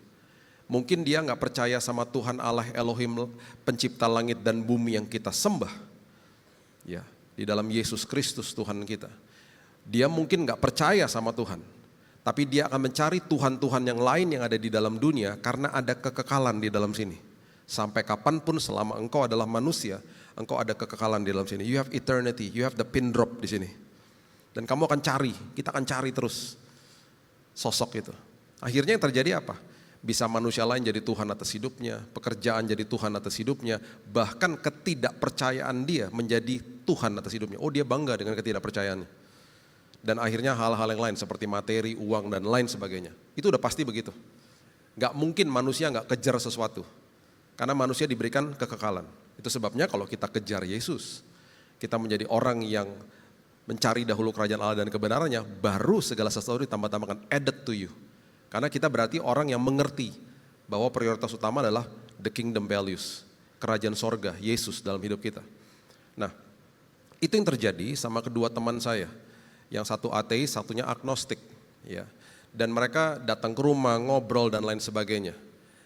Mungkin dia gak percaya sama Tuhan Allah Elohim pencipta langit dan bumi yang kita sembah. Ya, di dalam Yesus Kristus Tuhan kita. Dia mungkin gak percaya sama Tuhan. Tapi dia akan mencari Tuhan-Tuhan yang lain yang ada di dalam dunia karena ada kekekalan di dalam sini. Sampai kapanpun selama engkau adalah manusia, engkau ada kekekalan di dalam sini. You have eternity, you have the pin drop di sini. Dan kamu akan cari, kita akan cari terus sosok itu. Akhirnya yang terjadi apa? Bisa manusia lain jadi Tuhan atas hidupnya, pekerjaan jadi Tuhan atas hidupnya, bahkan ketidakpercayaan dia menjadi Tuhan atas hidupnya. Oh, dia bangga dengan ketidakpercayaannya. Dan akhirnya hal-hal yang lain seperti materi, uang dan lain sebagainya. Itu udah pasti begitu. Gak mungkin manusia gak kejar sesuatu. Karena manusia diberikan kekekalan. Itu sebabnya kalau kita kejar Yesus, kita menjadi orang yang mencari dahulu kerajaan Allah dan kebenarannya, baru segala sesuatu ditambah-tambahkan, added to you. Karena kita berarti orang yang mengerti bahwa prioritas utama adalah the kingdom values, kerajaan sorga, Yesus dalam hidup kita. Nah, itu yang terjadi sama kedua teman saya, yang satu ateis, satunya agnostik. Ya. Dan mereka datang ke rumah, ngobrol dan lain sebagainya.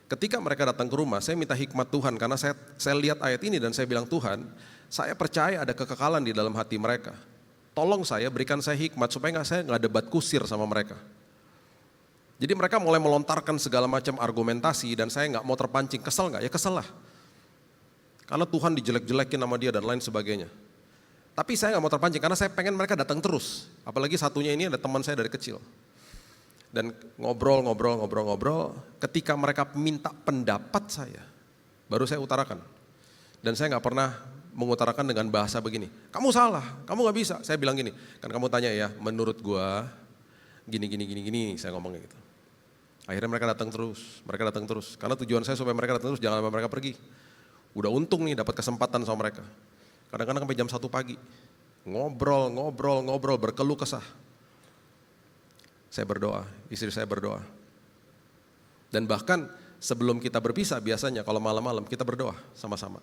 Ketika mereka datang ke rumah, saya minta hikmat Tuhan, karena saya lihat ayat ini dan saya bilang, Tuhan, saya percaya ada kekekalan di dalam hati mereka. Tolong saya, berikan saya hikmat supaya saya nggak debat kusir sama mereka. Jadi mereka mulai melontarkan segala macam argumentasi dan saya nggak mau terpancing. Kesel nggak? Ya kesel lah. Karena Tuhan dijelek-jelekin sama dia dan lain sebagainya. Tapi saya nggak mau terpancing karena saya pengen mereka datang terus. Apalagi satunya ini ada teman saya dari kecil. Dan ngobrol. Ketika mereka minta pendapat saya, baru saya utarakan. Dan saya nggak pernah mengutarakan dengan bahasa begini, kamu salah, kamu gak bisa. Saya bilang gini, kan kamu tanya ya, menurut gua gini, saya ngomongnya gitu. Akhirnya mereka datang terus. Karena tujuan saya supaya mereka datang terus, jangan sampai mereka pergi. Udah untung nih dapat kesempatan sama mereka. Kadang-kadang sampai jam 1 pagi. Ngobrol, berkeluh kesah. Saya berdoa, istri saya berdoa. Dan bahkan sebelum kita berpisah biasanya kalau malam-malam kita berdoa sama-sama.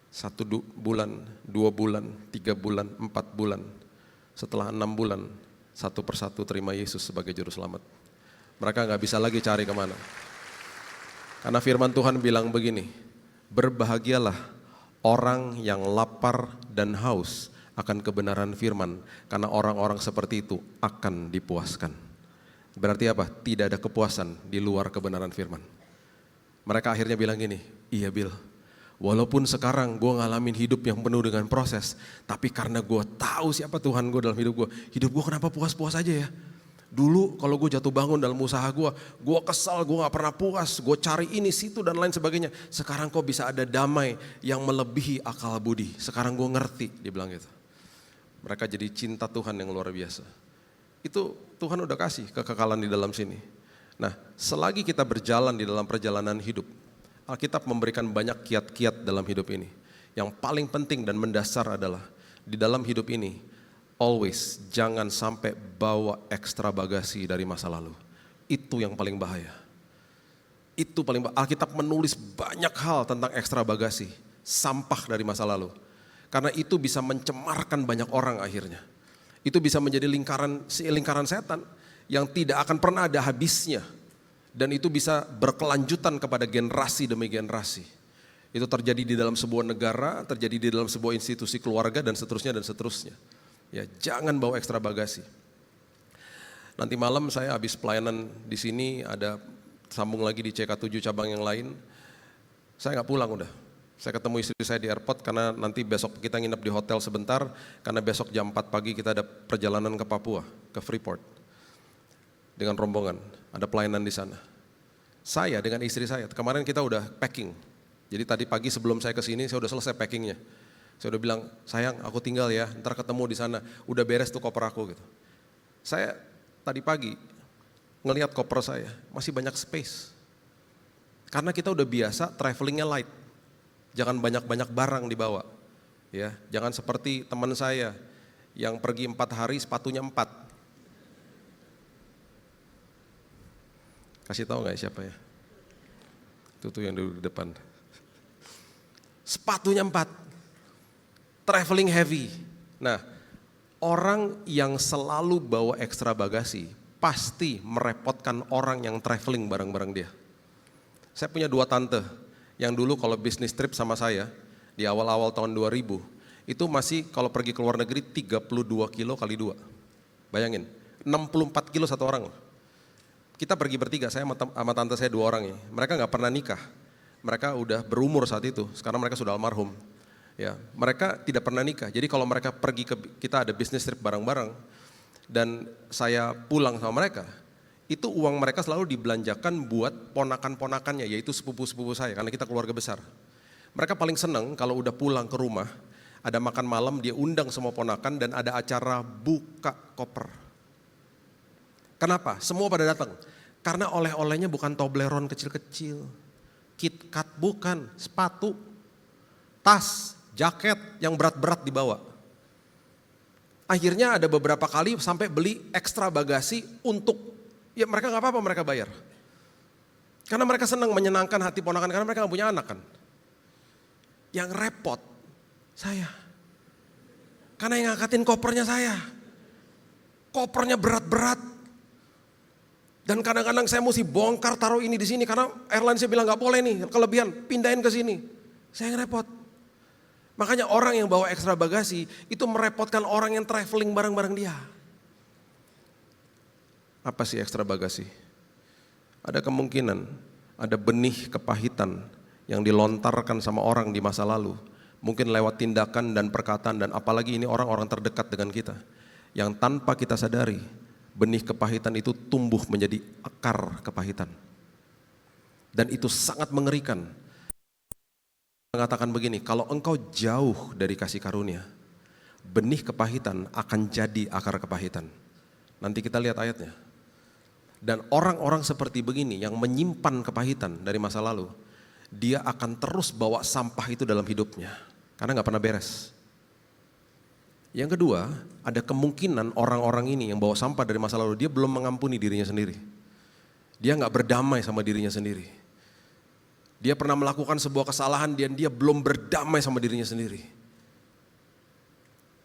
1 bulan, 2 bulan, 3 bulan, 4 bulan. Setelah 6 bulan, satu persatu terima Yesus sebagai juru selamat. Mereka gak bisa lagi cari kemana. Karena firman Tuhan bilang begini, berbahagialah orang yang lapar dan haus akan kebenaran firman, karena orang-orang seperti itu akan dipuaskan. Berarti apa? Tidak ada kepuasan di luar kebenaran firman. Mereka akhirnya bilang gini, iya Bill, walaupun sekarang gue ngalamin hidup yang penuh dengan proses, tapi karena gue tahu siapa Tuhan gue dalam hidup gue kenapa puas-puas aja ya? Dulu kalau gue jatuh bangun dalam usaha gue kesal, gue gak pernah puas, gue cari ini, situ dan lain sebagainya. Sekarang kok bisa ada damai yang melebihi akal budi. Sekarang gue ngerti, dia bilang gitu. Mereka jadi cinta Tuhan yang luar biasa. Itu Tuhan udah kasih kekekalan di dalam sini. Nah, selagi kita berjalan di dalam perjalanan hidup, Alkitab memberikan banyak kiat-kiat dalam hidup ini. Yang paling penting dan mendasar adalah di dalam hidup ini, always jangan sampai bawa ekstra bagasi dari masa lalu. Itu yang paling bahaya. Itu paling bahaya. Alkitab menulis banyak hal tentang ekstra bagasi, sampah dari masa lalu. Karena itu bisa mencemarkan banyak orang akhirnya. Itu bisa menjadi lingkaran setan yang tidak akan pernah ada habisnya. Dan itu bisa berkelanjutan kepada generasi demi generasi. Itu terjadi di dalam sebuah negara, terjadi di dalam sebuah institusi keluarga dan seterusnya. Ya, jangan bawa ekstra bagasi. Nanti malam saya habis pelayanan di sini, ada sambung lagi di CK7 cabang yang lain. Saya nggak pulang udah. Saya ketemu istri saya di airport karena nanti besok kita nginep di hotel sebentar, karena besok jam 4 pagi kita ada perjalanan ke Papua, ke Freeport. Dengan rombongan, ada pelayanan di sana. Saya dengan istri saya, kemarin kita udah packing. Jadi tadi pagi sebelum saya kesini, saya udah selesai packingnya. Saya udah bilang, sayang aku tinggal ya, ntar ketemu di sana. Udah beres tuh koper aku gitu. Saya tadi pagi ngelihat koper saya, masih banyak space. Karena kita udah biasa travelingnya light. Jangan banyak-banyak barang dibawa. Ya, jangan seperti teman saya yang pergi 4 hari sepatunya 4. Kasih tahu nggak siapa ya? Itu tuh yang duduk di depan. Sepatunya 4. Traveling heavy. Nah, orang yang selalu bawa ekstra bagasi pasti merepotkan orang yang traveling bareng-bareng dia. Saya punya 2 tante yang dulu kalau bisnis trip sama saya di awal-awal tahun 2000, itu masih kalau pergi ke luar negeri 32 kilo kali 2. Bayangin, 64 kilo satu orang. Kita pergi bertiga, saya sama tante saya 2 orang ya. Mereka nggak pernah nikah. Mereka udah berumur saat itu, sekarang mereka sudah almarhum. Ya, mereka tidak pernah nikah. Jadi kalau mereka pergi kita ada bisnis trip bareng-bareng dan saya pulang sama mereka, itu uang mereka selalu dibelanjakan buat ponakan-ponakannya, yaitu sepupu-sepupu saya, karena kita keluarga besar. Mereka paling senang kalau udah pulang ke rumah, ada makan malam, dia undang semua ponakan dan ada acara buka koper. Kenapa? Semua pada datang. Karena oleh-olehnya bukan Toblerone kecil-kecil, KitKat bukan, sepatu, tas, jaket yang berat-berat dibawa. Akhirnya ada beberapa kali sampai beli ekstra bagasi untuk, ya mereka gak apa-apa mereka bayar. Karena mereka senang menyenangkan hati ponakan, karena mereka gak punya anak kan. Yang repot, saya. Karena yang ngangkatin kopernya saya. Kopernya berat-berat. Dan kadang-kadang saya mesti bongkar taruh ini di sini, karena airline saya bilang gak boleh nih, kelebihan, pindahin ke sini. Saya yang repot. Makanya orang yang bawa ekstra bagasi, itu merepotkan orang yang traveling bareng-bareng dia. Apa sih ekstra bagasi? Ada kemungkinan, ada benih kepahitan yang dilontarkan sama orang di masa lalu. Mungkin lewat tindakan dan perkataan, dan apalagi ini orang-orang terdekat dengan kita. Yang tanpa kita sadari, benih kepahitan itu tumbuh menjadi akar kepahitan. Dan itu sangat mengerikan. mengatakan begini, kalau engkau jauh dari kasih karunia, benih kepahitan akan jadi akar kepahitan. Nanti kita lihat ayatnya. Dan orang-orang seperti begini yang menyimpan kepahitan dari masa lalu, dia akan terus bawa sampah itu dalam hidupnya, karena gak pernah beres. Yang kedua, ada kemungkinan orang-orang ini yang bawa sampah dari masa lalu, dia belum mengampuni dirinya sendiri. Dia gak berdamai sama dirinya sendiri. Dia pernah melakukan sebuah kesalahan dan dia belum berdamai sama dirinya sendiri.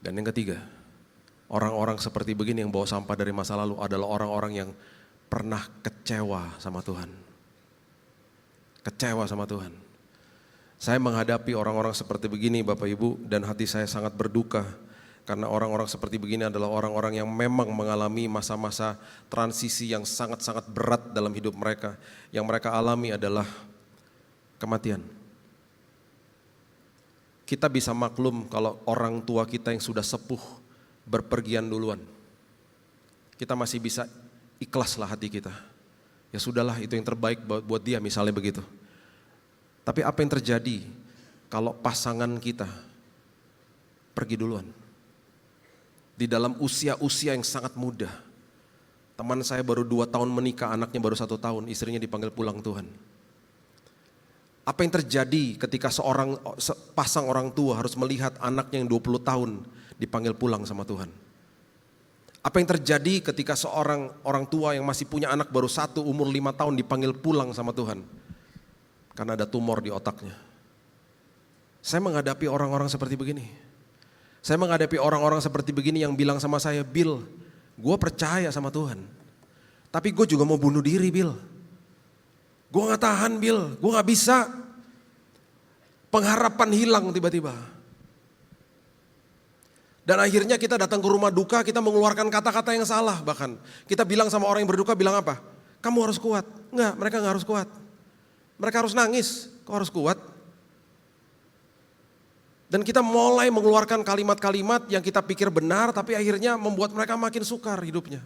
Dan yang ketiga, orang-orang seperti begini yang bawa sampah dari masa lalu adalah orang-orang yang pernah kecewa sama Tuhan. Kecewa sama Tuhan. Saya menghadapi orang-orang seperti begini Bapak Ibu, dan hati saya sangat berduka. Karena orang-orang seperti begini adalah orang-orang yang memang mengalami masa-masa transisi yang sangat-sangat berat dalam hidup mereka. Yang mereka alami adalah kematian. Kita bisa maklum kalau orang tua kita yang sudah sepuh berpergian duluan. Kita masih bisa ikhlaslah hati kita. Ya sudahlah, itu yang terbaik buat dia, misalnya begitu. Tapi apa yang terjadi kalau pasangan kita pergi duluan? Di dalam usia-usia yang sangat muda. Teman saya baru 2 tahun menikah, anaknya baru 1 tahun, istrinya dipanggil pulang Tuhan. Apa yang terjadi ketika sepasang orang tua harus melihat anaknya yang 20 tahun dipanggil pulang sama Tuhan? Apa yang terjadi ketika seorang orang tua yang masih punya anak baru 1 umur 5 tahun dipanggil pulang sama Tuhan? Karena ada tumor di otaknya. Saya menghadapi orang-orang seperti begini. Saya menghadapi orang-orang seperti begini yang bilang sama saya, Bill, gue percaya sama Tuhan. Tapi gue juga mau bunuh diri, Bill. Gue gak tahan, Bill, gue gak bisa. Pengharapan hilang tiba-tiba. Dan akhirnya kita datang ke rumah duka, kita mengeluarkan kata-kata yang salah bahkan. Kita bilang sama orang yang berduka, bilang apa? Kamu harus kuat. Enggak, mereka gak harus kuat. Mereka harus nangis, kok harus kuat? Dan kita mulai mengeluarkan kalimat-kalimat yang kita pikir benar, tapi akhirnya membuat mereka makin sukar hidupnya.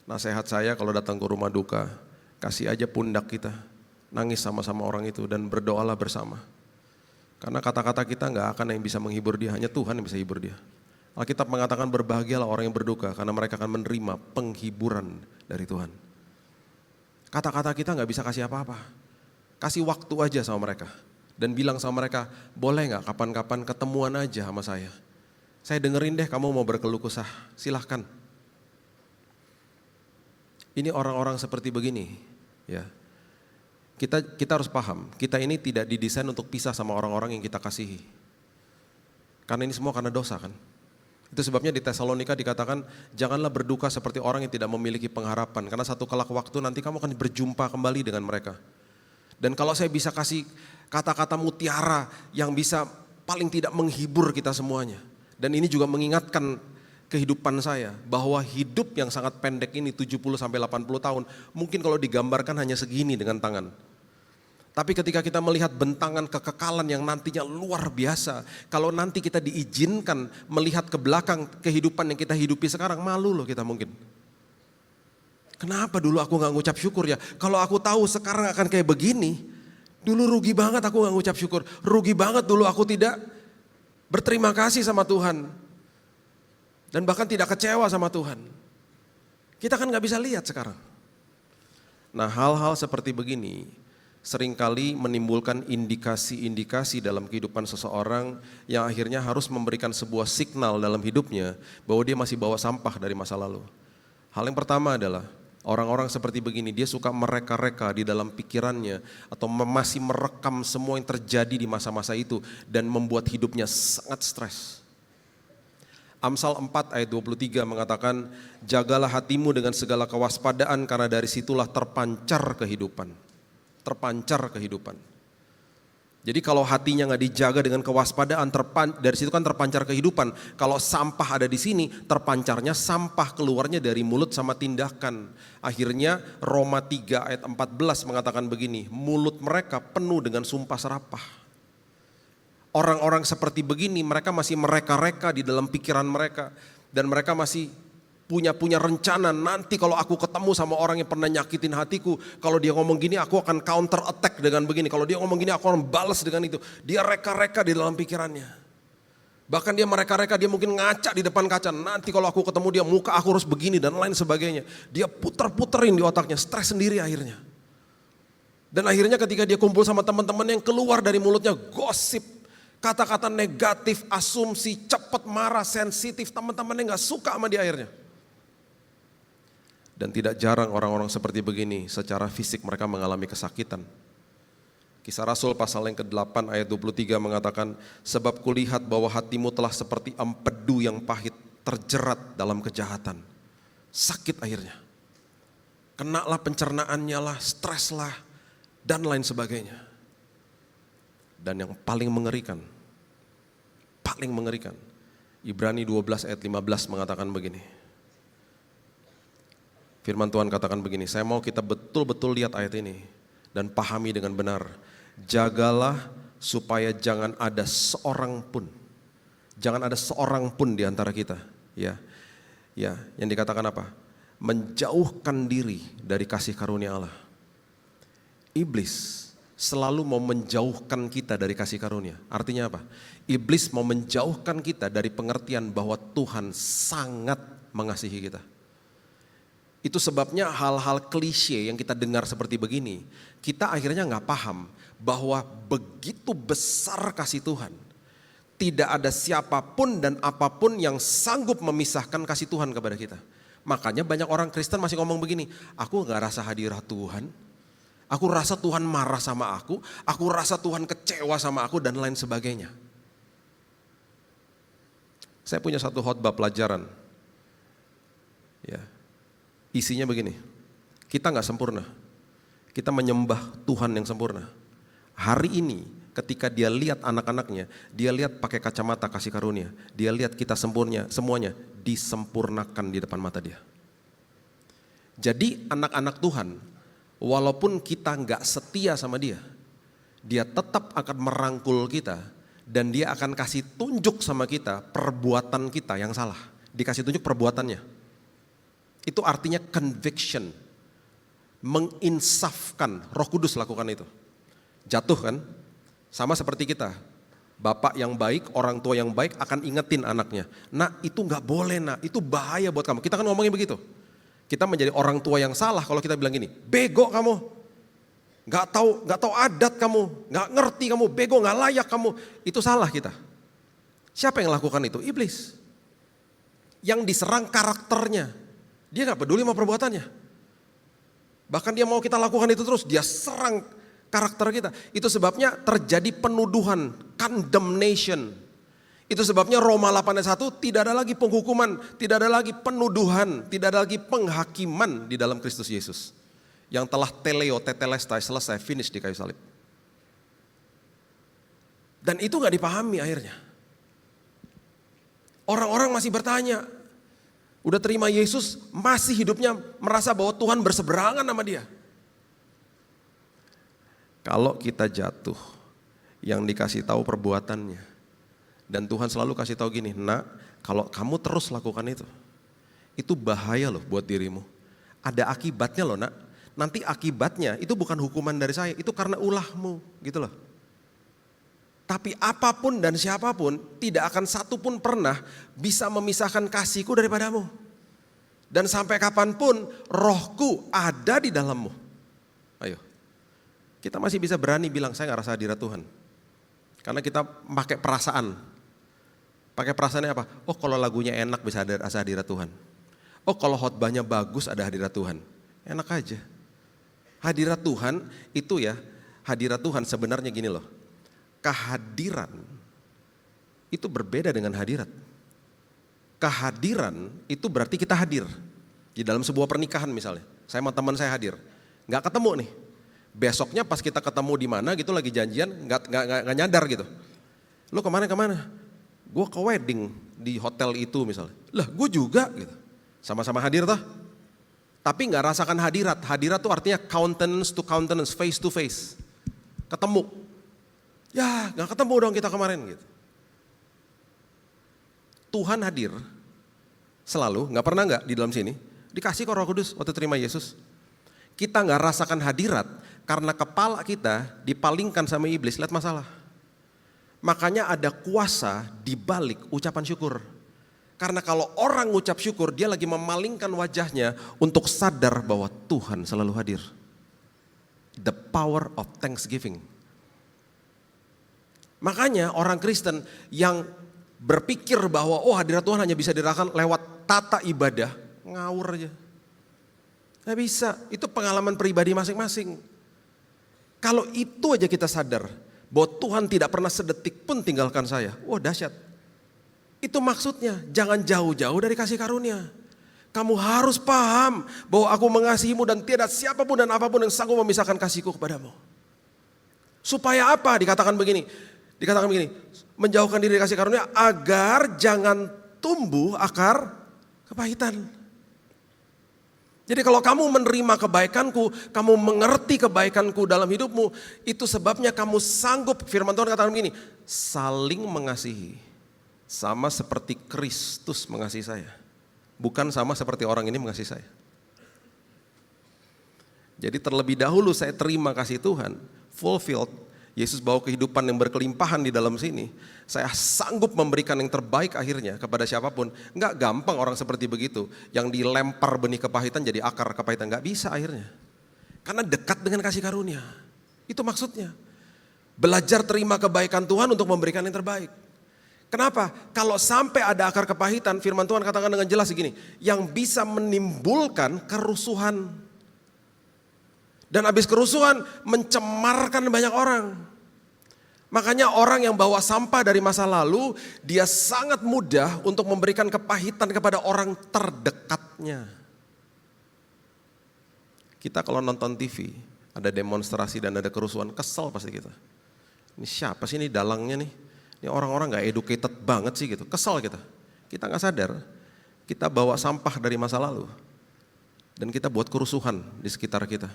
Nasihat saya kalau datang ke rumah duka, kasih aja pundak kita, nangis sama-sama orang itu dan berdoalah bersama. Karena kata-kata kita gak akan yang bisa menghibur dia, hanya Tuhan yang bisa hibur dia. Alkitab mengatakan berbahagialah orang yang berduka karena mereka akan menerima penghiburan dari Tuhan. Kata-kata kita gak bisa kasih apa-apa, kasih waktu aja sama mereka. Dan bilang sama mereka, boleh gak kapan-kapan ketemuan aja sama saya. Saya dengerin deh kamu mau berkeluh kesah, silahkan. Ini orang-orang seperti begini. Ya, kita harus paham, kita ini tidak didesain untuk pisah sama orang-orang yang kita kasihi. Karena ini semua karena dosa kan. Itu sebabnya di Tesalonika dikatakan, janganlah berduka seperti orang yang tidak memiliki pengharapan. Karena satu kelak waktu nanti kamu akan berjumpa kembali dengan mereka. Dan kalau saya bisa kasih kata-kata mutiara yang bisa paling tidak menghibur kita semuanya. Dan ini juga mengingatkan kehidupan saya, bahwa hidup yang sangat pendek ini 70-80 tahun, mungkin kalau digambarkan hanya segini dengan tangan. Tapi ketika kita melihat bentangan kekekalan yang nantinya luar biasa, kalau nanti kita diizinkan melihat ke belakang kehidupan yang kita hidupi sekarang, malu loh kita mungkin. Kenapa dulu aku gak ngucap syukur ya? Kalau aku tahu sekarang akan kayak begini, dulu rugi banget aku gak ngucap syukur, rugi banget dulu aku tidak berterima kasih sama Tuhan. Dan bahkan tidak kecewa sama Tuhan. Kita kan gak bisa lihat sekarang. Nah, hal-hal seperti begini seringkali menimbulkan indikasi-indikasi dalam kehidupan seseorang yang akhirnya harus memberikan sebuah signal dalam hidupnya bahwa dia masih bawa sampah dari masa lalu. Hal yang pertama adalah orang-orang seperti begini, dia suka mereka-reka di dalam pikirannya atau masih merekam semua yang terjadi di masa-masa itu dan membuat hidupnya sangat stres. Amsal 4 ayat 23 mengatakan, jagalah hatimu dengan segala kewaspadaan karena dari situlah terpancar kehidupan. Terpancar kehidupan. Jadi kalau hatinya gak dijaga dengan kewaspadaan, dari situ kan terpancar kehidupan. Kalau sampah ada di sini, terpancarnya sampah keluarnya dari mulut sama tindakan. Akhirnya Roma 3 ayat 14 mengatakan begini, mulut mereka penuh dengan sumpah serapah. Orang-orang seperti begini mereka masih mereka-reka di dalam pikiran mereka. Dan mereka masih punya rencana, nanti kalau aku ketemu sama orang yang pernah nyakitin hatiku, kalau dia ngomong gini aku akan counter attack dengan begini, kalau dia ngomong gini aku akan balas dengan itu. Dia reka-reka di dalam pikirannya. Bahkan dia mereka-reka, dia mungkin ngaca di depan kaca, nanti kalau aku ketemu dia muka aku harus begini dan lain sebagainya. Dia puter-puterin di otaknya, stres sendiri akhirnya. Dan akhirnya ketika dia kumpul sama teman-teman yang keluar dari mulutnya gosip, kata-kata negatif, asumsi, cepat marah, sensitif, teman-temannya gak suka sama dia akhirnya. Dan tidak jarang orang-orang seperti begini secara fisik mereka mengalami kesakitan. Kisah Rasul pasal yang ke-8 ayat 23 mengatakan, sebab kulihat bahwa hatimu telah seperti empedu yang pahit terjerat dalam kejahatan. Sakit akhirnya. Kenalah pencernaannya lah, stres lah, dan lain sebagainya. Dan yang paling mengerikan, Ibrani 12 ayat 15 mengatakan begini. Firman Tuhan katakan begini, saya mau kita betul-betul lihat ayat ini dan pahami dengan benar. Jagalah supaya jangan ada seorang pun di antara kita, ya, yang dikatakan apa? Menjauhkan diri dari kasih karunia Allah. Iblis selalu mau menjauhkan kita dari kasih karunia. Artinya apa? Iblis mau menjauhkan kita dari pengertian bahwa Tuhan sangat mengasihi kita. Itu sebabnya hal-hal klise yang kita dengar seperti begini, kita akhirnya gak paham bahwa begitu besar kasih Tuhan. Tidak ada siapapun dan apapun yang sanggup memisahkan kasih Tuhan kepada kita. Makanya banyak orang Kristen masih ngomong begini, aku gak rasa hadirat Tuhan, aku rasa Tuhan marah sama aku rasa Tuhan kecewa sama aku dan lain sebagainya. Saya punya satu khotbah pelajaran, ya. Isinya begini, kita gak sempurna, kita menyembah Tuhan yang sempurna. Hari ini ketika dia lihat anak-anaknya, dia lihat pakai kacamata kasih karunia, dia lihat kita semuanya disempurnakan di depan mata dia. Jadi anak-anak Tuhan, walaupun kita gak setia sama dia tetap akan merangkul kita dan dia akan kasih tunjuk sama kita perbuatan kita yang salah, dikasih tunjuk perbuatannya. Itu artinya conviction, menginsafkan. Roh Kudus lakukan itu. Jatuh kan? Sama seperti kita. Bapak yang baik, orang tua yang baik akan ingetin anaknya. Nak, itu gak boleh nak, itu bahaya buat kamu. Kita kan ngomongin begitu. Kita menjadi orang tua yang salah kalau kita bilang gini, bego kamu, gak tahu adat kamu, gak ngerti kamu, bego, gak layak kamu. Itu salah kita. Siapa yang lakukan itu? Iblis. Yang diserang karakternya. Dia gak peduli sama perbuatannya. Bahkan dia mau kita lakukan itu terus, dia serang karakter kita. Itu sebabnya terjadi penuduhan, condemnation. Itu sebabnya Roma 8:1 tidak ada lagi penghukuman, tidak ada lagi penuduhan, tidak ada lagi penghakiman di dalam Kristus Yesus. Yang telah tetelestai, selesai, finish di kayu salib. Dan itu gak dipahami akhirnya. Orang-orang masih bertanya, udah terima Yesus, masih hidupnya merasa bahwa Tuhan berseberangan sama dia. Kalau kita jatuh, yang dikasih tahu perbuatannya, dan Tuhan selalu kasih tahu gini, nak, kalau kamu terus lakukan itu bahaya loh buat dirimu. Ada akibatnya loh nak, nanti akibatnya itu bukan hukuman dari saya, itu karena ulahmu gitu loh. Tapi apapun dan siapapun tidak akan satu pun pernah bisa memisahkan kasihku daripadamu. Dan sampai kapanpun rohku ada di dalammu. Ayo, kita masih bisa berani bilang saya gak rasa hadirat Tuhan. Karena kita pakai perasaan. Pakai perasaannya apa? Oh kalau lagunya enak bisa ada rasa hadirat Tuhan. Oh kalau khotbahnya bagus ada hadirat Tuhan. Enak aja. Hadirat Tuhan itu ya, hadirat Tuhan sebenarnya gini loh. Kehadiran itu berbeda dengan hadirat. Kehadiran itu berarti kita hadir. Di dalam sebuah pernikahan misalnya, saya sama teman saya hadir. Gak ketemu nih. Besoknya pas kita ketemu di mana gitu lagi janjian, gak nyadar gitu. Lo kemana? Gue ke wedding di hotel itu misalnya. Lah gue juga gitu. Sama-sama hadir toh. Tapi gak rasakan hadirat. Hadirat tuh artinya countenance to countenance, face to face. Ketemu. Ya gak ketemu dong kita kemarin gitu. Tuhan hadir Selalu, nggak pernah nggak di dalam sini? Dikasih kok Roh Kudus waktu terima Yesus. Kita nggak rasakan hadirat karena kepala kita dipalingkan sama iblis, lihat masalah. Makanya ada kuasa di balik ucapan syukur. Karena kalau orang ngucap syukur, dia lagi memalingkan wajahnya untuk sadar bahwa Tuhan selalu hadir. The power of thanksgiving. Makanya orang Kristen yang berpikir bahwa hadirat Tuhan hanya bisa dirasakan lewat tata ibadah, ngawur aja. Nggak bisa, itu pengalaman pribadi masing-masing. Kalau itu aja kita sadar, bahwa Tuhan tidak pernah sedetik pun tinggalkan saya, dahsyat. Itu maksudnya, jangan jauh-jauh dari kasih karunia. Kamu harus paham bahwa aku mengasihimu dan tiada siapapun dan apapun yang sanggup memisahkan kasihku kepadamu. Supaya apa? Dikatakan begini, menjauhkan diri dari kasih karunia agar jangan tumbuh akar kepahitan. Jadi kalau kamu menerima kebaikanku, kamu mengerti kebaikanku dalam hidupmu, itu sebabnya kamu sanggup, firman Tuhan katakan begini, saling mengasihi. Sama seperti Kristus mengasihi saya. Bukan sama seperti orang ini mengasihi saya. Jadi terlebih dahulu saya terima kasih Tuhan, fulfilled. Yesus bawa kehidupan yang berkelimpahan di dalam sini. Saya sanggup memberikan yang terbaik akhirnya kepada siapapun. Enggak gampang orang seperti begitu. Yang dilempar benih kepahitan jadi akar kepahitan. Enggak bisa akhirnya. Karena dekat dengan kasih karunia. Itu maksudnya. Belajar terima kebaikan Tuhan untuk memberikan yang terbaik. Kenapa? Kalau sampai ada akar kepahitan, firman Tuhan katakan dengan jelas begini. Yang bisa menimbulkan kerusuhan. Dan habis kerusuhan mencemarkan banyak orang. Makanya orang yang bawa sampah dari masa lalu, dia sangat mudah untuk memberikan kepahitan kepada orang terdekatnya. Kita kalau nonton TV, ada demonstrasi dan ada kerusuhan, kesel pasti kita. Ini siapa sih ini dalangnya nih? Ini orang-orang gak educated banget sih gitu, kesel kita. Kita gak sadar, kita bawa sampah dari masa lalu. Dan kita buat kerusuhan di sekitar kita.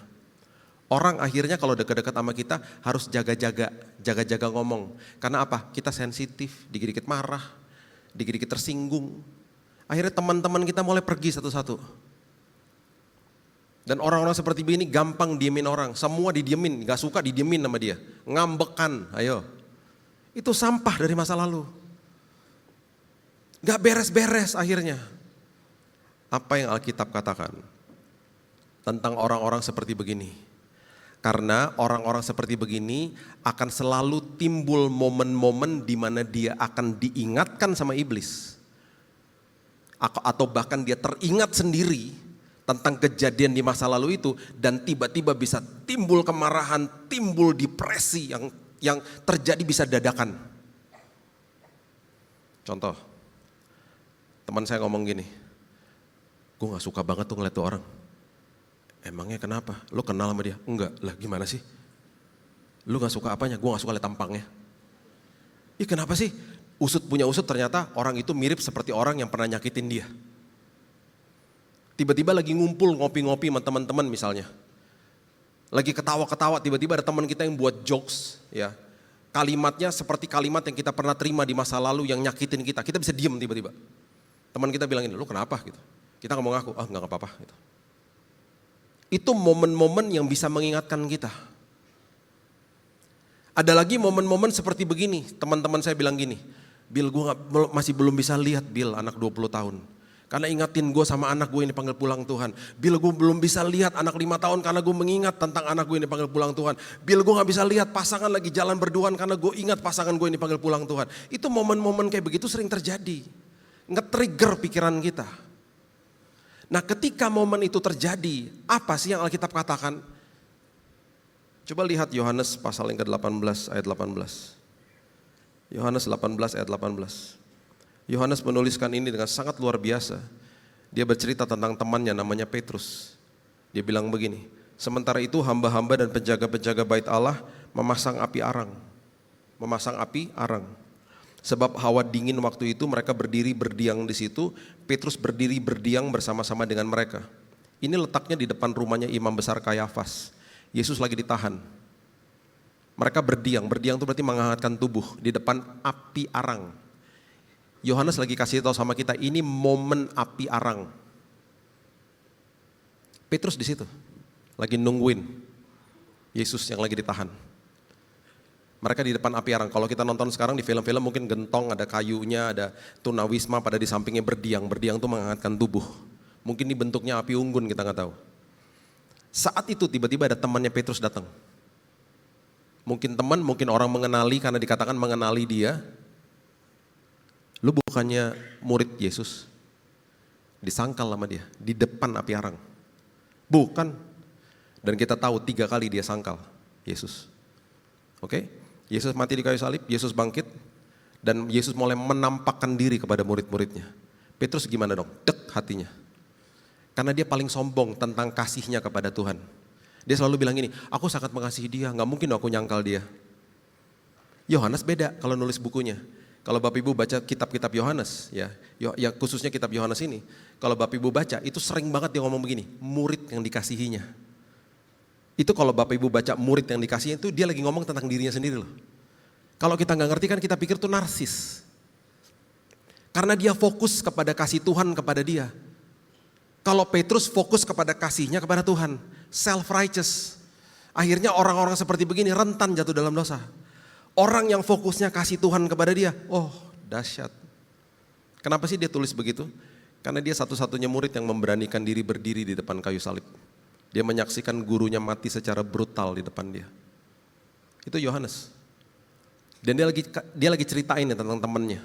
Orang akhirnya kalau dekat-dekat sama kita harus jaga-jaga ngomong. Karena apa? Kita sensitif, dikit-dikit marah, dikit-dikit tersinggung. Akhirnya teman-teman kita mulai pergi satu-satu. Dan orang-orang seperti ini gampang diemin orang. Semua didiemin, gak suka didiemin sama dia. Ngambekan, ayo. Itu sampah dari masa lalu. Gak beres-beres akhirnya. Apa yang Alkitab katakan tentang orang-orang seperti begini? Karena orang-orang seperti begini akan selalu timbul momen-momen di mana dia akan diingatkan sama iblis. Atau bahkan dia teringat sendiri tentang kejadian di masa lalu itu dan tiba-tiba bisa timbul kemarahan, timbul depresi yang terjadi bisa dadakan. Contoh, teman saya ngomong gini, gue gak suka banget tuh ngeliat tuh orang. Emangnya kenapa? Lo kenal sama dia? Enggak, lah gimana sih? Lo gak suka apanya? Gue gak suka liat tampangnya. Ih kenapa sih? Punya usut ternyata orang itu mirip seperti orang yang pernah nyakitin dia. Tiba-tiba lagi ngumpul ngopi-ngopi sama teman-teman misalnya. Lagi ketawa-ketawa, tiba-tiba ada teman kita yang buat jokes. Ya, kalimatnya seperti kalimat yang kita pernah terima di masa lalu yang nyakitin kita. Kita bisa diem tiba-tiba. Teman kita bilangin, lo kenapa? Gitu. Kita ngomong aku, enggak apa-apa. Gitu. Itu momen-momen yang bisa mengingatkan kita. Ada lagi momen-momen seperti begini, teman-teman saya bilang gini, Bill gue masih belum bisa lihat Bill anak 20 tahun. Karena ingatin gue sama anak gue ini panggil pulang Tuhan. Bill gue belum bisa lihat anak 5 tahun karena gue mengingat tentang anak gue ini panggil pulang Tuhan. Bill gue gak bisa lihat pasangan lagi jalan berduaan karena gue ingat pasangan gue ini panggil pulang Tuhan. Itu momen-momen kayak begitu sering terjadi. Nge-trigger pikiran kita. Nah ketika momen itu terjadi, apa sih yang Alkitab katakan? Coba lihat Yohanes pasal yang ke-18 ayat 18. Yohanes 18 ayat 18. Yohanes menuliskan ini dengan sangat luar biasa. Dia bercerita tentang temannya namanya Petrus. Dia bilang begini, sementara itu hamba-hamba dan penjaga-penjaga bait Allah memasang api arang. Sebab hawa dingin waktu itu mereka berdiri berdiam di situ, Petrus berdiri berdiam bersama-sama dengan mereka. Ini letaknya di depan rumahnya imam besar Kayafas. Yesus lagi ditahan. Mereka berdiam itu berarti menghangatkan tubuh di depan api arang. Yohanes lagi kasih tahu sama kita, ini momen api arang. Petrus di situ, lagi nungguin Yesus yang lagi ditahan. Mereka di depan api arang. Kalau kita nonton sekarang di film-film mungkin gentong, ada kayunya, ada tunawisma pada di sampingnya berdiang. Berdiang itu menghangatkan tubuh. Mungkin ini bentuknya api unggun, kita nggak tahu. Saat itu tiba-tiba ada temannya Petrus datang. Mungkin teman, mungkin orang mengenali karena dikatakan mengenali dia. Lu bukannya murid Yesus? Disangkal sama dia di depan api arang. Bukan. Dan kita tahu 3 kali dia sangkal Yesus. Oke? Yesus mati di kayu salib, Yesus bangkit, dan Yesus mulai menampakkan diri kepada murid-muridnya. Petrus gimana dong? Dek hatinya. Karena dia paling sombong tentang kasihnya kepada Tuhan. Dia selalu bilang gini, aku sangat mengasihi dia, gak mungkin aku nyangkal dia. Yohanes beda kalau nulis bukunya. Kalau Bapak Ibu baca kitab-kitab Yohanes, ya khususnya kitab Yohanes ini, kalau Bapak Ibu baca itu sering banget dia ngomong begini, murid yang dikasihinya. Itu kalau Bapak Ibu baca murid yang dikasihi itu dia lagi ngomong tentang dirinya sendiri loh. Kalau kita nggak ngerti kan kita pikir itu narsis. Karena dia fokus kepada kasih Tuhan kepada dia. Kalau Petrus fokus kepada kasihnya kepada Tuhan, self-righteous. Akhirnya orang-orang seperti begini rentan jatuh dalam dosa. Orang yang fokusnya kasih Tuhan kepada dia, oh dahsyat. Kenapa sih dia tulis begitu? Karena dia satu-satunya murid yang memberanikan diri berdiri di depan kayu salib. Dia menyaksikan gurunya mati secara brutal di depan dia. Itu Yohanes. Dan dia lagi ceritain tentang temannya.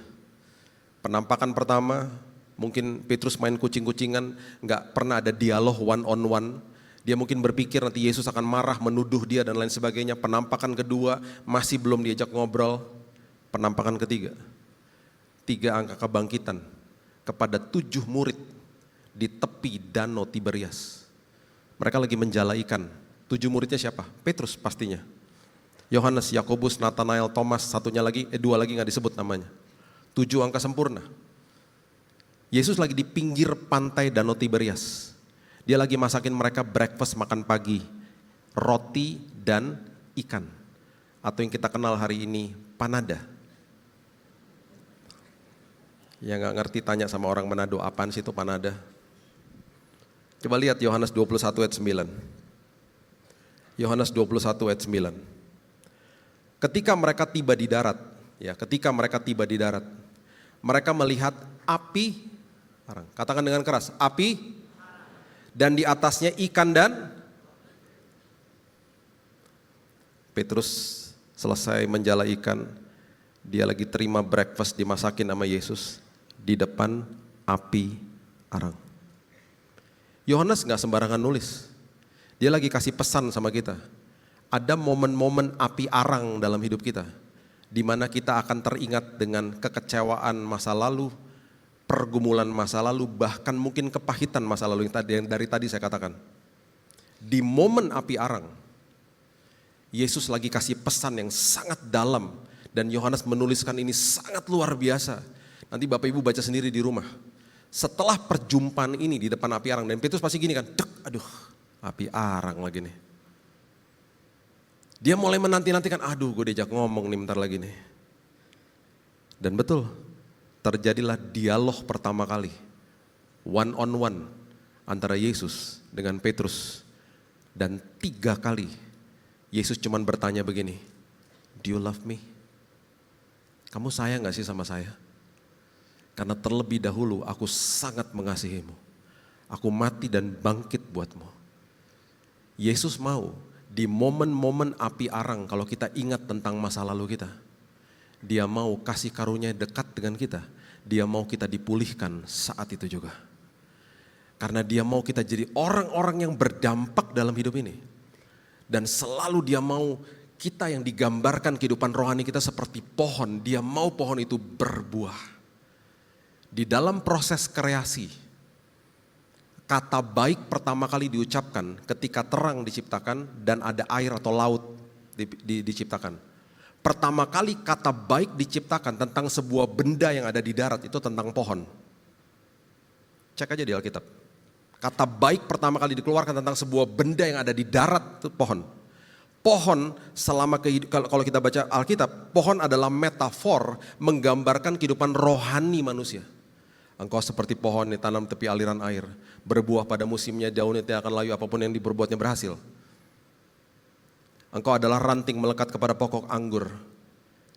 Penampakan pertama, mungkin Petrus main kucing-kucingan, nggak pernah ada dialog one on one. Dia mungkin berpikir nanti Yesus akan marah, menuduh dia dan lain sebagainya. Penampakan kedua masih belum diajak ngobrol. Penampakan ketiga, 3 angka kebangkitan kepada 7 murid di tepi danau Tiberias. Mereka lagi menjala ikan. 7 muridnya siapa? Petrus pastinya. Yohanes, Yakobus, Nathanael, Thomas, satunya lagi, 2 lagi nggak disebut namanya. 7 angka sempurna. Yesus lagi di pinggir pantai danau Tiberias. Dia lagi masakin mereka breakfast, makan pagi, roti dan ikan. Atau yang kita kenal hari ini, panada. Yang gak ngerti tanya sama orang Manado, apaan sih itu panada? Coba lihat Yohanes 21 ayat 9. Yohanes 21 ayat 9. Ketika mereka tiba di darat, mereka melihat api arang. Katakan dengan keras, api, dan di atasnya ikan dan Petrus selesai menjala ikan, dia lagi terima breakfast dimasakin sama Yesus di depan api arang. Yohanes gak sembarangan nulis, dia lagi kasih pesan sama kita. Ada momen-momen api arang dalam hidup kita, di mana kita akan teringat dengan kekecewaan masa lalu, pergumulan masa lalu, bahkan mungkin kepahitan masa lalu yang dari tadi saya katakan. Di momen api arang, Yesus lagi kasih pesan yang sangat dalam dan Yohanes menuliskan ini sangat luar biasa. Nanti Bapak Ibu baca sendiri di rumah. Setelah perjumpaan ini di depan api arang, dan Petrus pasti gini kan, aduh api arang lagi nih. Dia mulai menanti-nantikan, aduh gue diajak ngomong nih bentar lagi nih. Dan betul, terjadilah dialog pertama kali, one on one, antara Yesus dengan Petrus. Dan 3 kali Yesus cuman bertanya begini, do you love me? Kamu sayang gak sih sama saya? Karena terlebih dahulu aku sangat mengasihimu. Aku mati dan bangkit buatmu. Yesus mau di momen-momen api arang, kalau kita ingat tentang masa lalu kita, dia mau kasih karunia dekat dengan kita. Dia mau kita dipulihkan saat itu juga. Karena dia mau kita jadi orang-orang yang berdampak dalam hidup ini. Dan selalu dia mau kita yang digambarkan kehidupan rohani kita seperti pohon. Dia mau pohon itu berbuah. Di dalam proses kreasi, kata baik pertama kali diucapkan ketika terang diciptakan dan ada air atau laut diciptakan. Pertama kali kata baik diciptakan tentang sebuah benda yang ada di darat itu tentang pohon. Cek aja di Alkitab. Kata baik pertama kali dikeluarkan tentang sebuah benda yang ada di darat itu pohon. Pohon selama kalau kita baca Alkitab, pohon adalah metafor menggambarkan kehidupan rohani manusia. Engkau seperti pohon ditanam tepi aliran air, berbuah pada musimnya, daunnya tidak akan layu, apapun yang diperbuatnya berhasil. Engkau adalah ranting melekat kepada pokok anggur.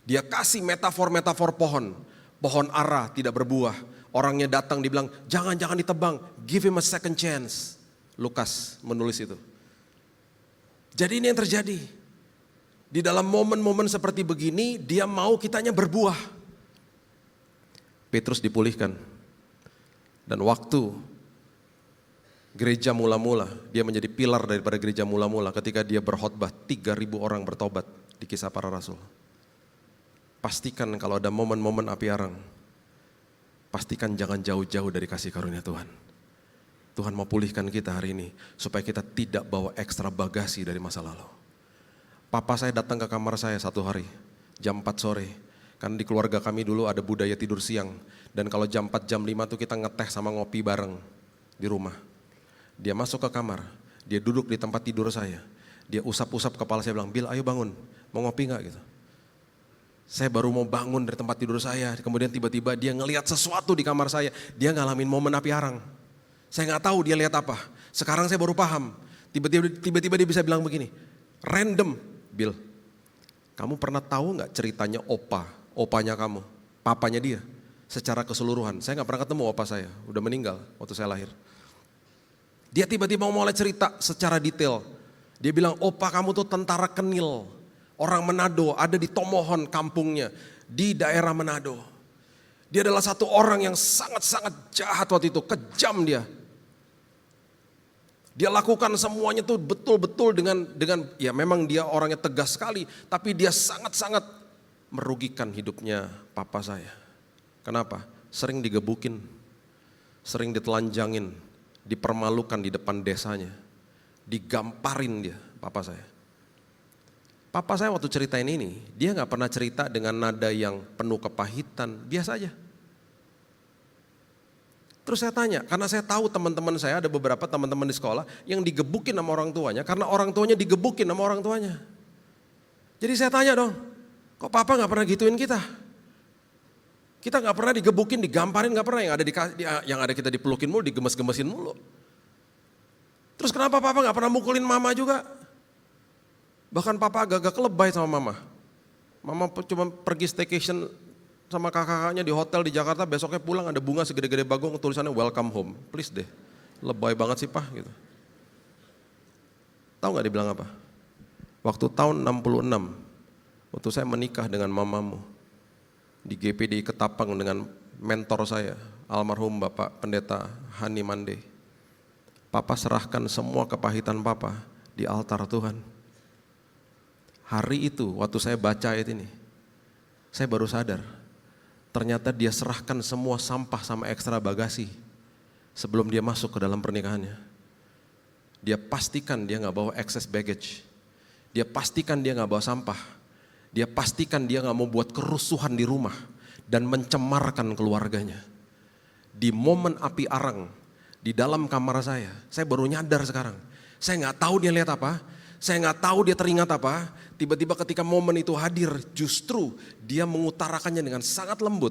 Dia kasih metafor-metafor pohon. Pohon ara tidak berbuah. Orangnya datang dibilang, jangan ditebang, give him a second chance. Lukas menulis itu. Jadi ini yang terjadi. Di dalam momen-momen seperti begini, dia mau kitanya berbuah. Petrus dipulihkan. Dan waktu gereja mula-mula, dia menjadi pilar daripada gereja mula-mula ketika dia berkhotbah, 3.000 orang bertobat di Kisah Para Rasul. Pastikan kalau ada momen-momen api arang, pastikan jangan jauh-jauh dari kasih karunia Tuhan. Tuhan mau pulihkan kita hari ini supaya kita tidak bawa ekstra bagasi dari masa lalu. Papa saya datang ke kamar saya satu hari, jam 4 sore. Karena di keluarga kami dulu ada budaya tidur siang. Dan kalau jam 4, jam 5 tuh kita ngeteh sama ngopi bareng di rumah. Dia masuk ke kamar, dia duduk di tempat tidur saya. Dia usap-usap kepala saya bilang, Bil ayo bangun, mau ngopi gak gitu. Saya baru mau bangun dari tempat tidur saya, kemudian tiba-tiba dia ngelihat sesuatu di kamar saya. Dia ngalamin momen api arang. Saya gak tahu dia lihat apa. Sekarang saya baru paham. Tiba-tiba dia bisa bilang begini, random, Bil, kamu pernah tahu gak ceritanya opanya kamu, papanya dia, secara keseluruhan. Saya gak pernah ketemu opa saya, udah meninggal waktu saya lahir. Dia tiba-tiba mau mulai cerita secara detail. Dia bilang, opa kamu tuh tentara Kenil, orang Manado, ada di Tomohon kampungnya, di daerah Manado. Dia adalah satu orang yang sangat-sangat jahat waktu itu, kejam dia. Dia lakukan semuanya tuh betul-betul dengan ya memang dia orangnya tegas sekali, tapi dia sangat-sangat merugikan hidupnya papa saya. Kenapa? Sering digebukin, sering ditelanjangin, dipermalukan di depan desanya, digamparin dia papa saya. Papa saya waktu ceritain ini, dia gak pernah cerita dengan nada yang penuh kepahitan, biasa aja. Terus saya tanya, karena saya tahu teman-teman saya ada beberapa teman-teman di sekolah yang digebukin sama orang tuanya, karena orang tuanya digebukin sama orang tuanya. Jadi saya tanya dong, kok papa gak pernah gituin kita? Kita gak pernah digebukin, digamparin gak pernah, yang ada kita dipelukin mulu, digemes-gemesin mulu. Terus kenapa papa gak pernah mukulin mama juga? Bahkan papa agak-agak lebay sama mama. Mama cuma pergi staycation sama kakak-kakaknya di hotel di Jakarta, besoknya pulang ada bunga segede-gede bagong tulisannya welcome home. Please deh, lebay banget sih Pak gitu. Tahu gak dia bilang apa? Waktu tahun 66, waktu saya menikah dengan mamamu di GPDI Ketapang dengan mentor saya, almarhum Bapak Pendeta Hani Mande. Papa serahkan semua kepahitan papa di altar Tuhan. Hari itu waktu saya baca ayat ini, saya baru sadar, ternyata dia serahkan semua sampah sama ekstra bagasi sebelum dia masuk ke dalam pernikahannya. Dia pastikan dia gak bawa excess baggage, dia pastikan dia gak bawa sampah, dia pastikan dia gak mau buat kerusuhan di rumah dan mencemarkan keluarganya. Di momen api arang di dalam kamar saya baru nyadar sekarang, saya gak tahu dia lihat apa, saya gak tahu dia teringat apa. Tiba-tiba ketika momen itu hadir, justru dia mengutarakannya dengan sangat lembut.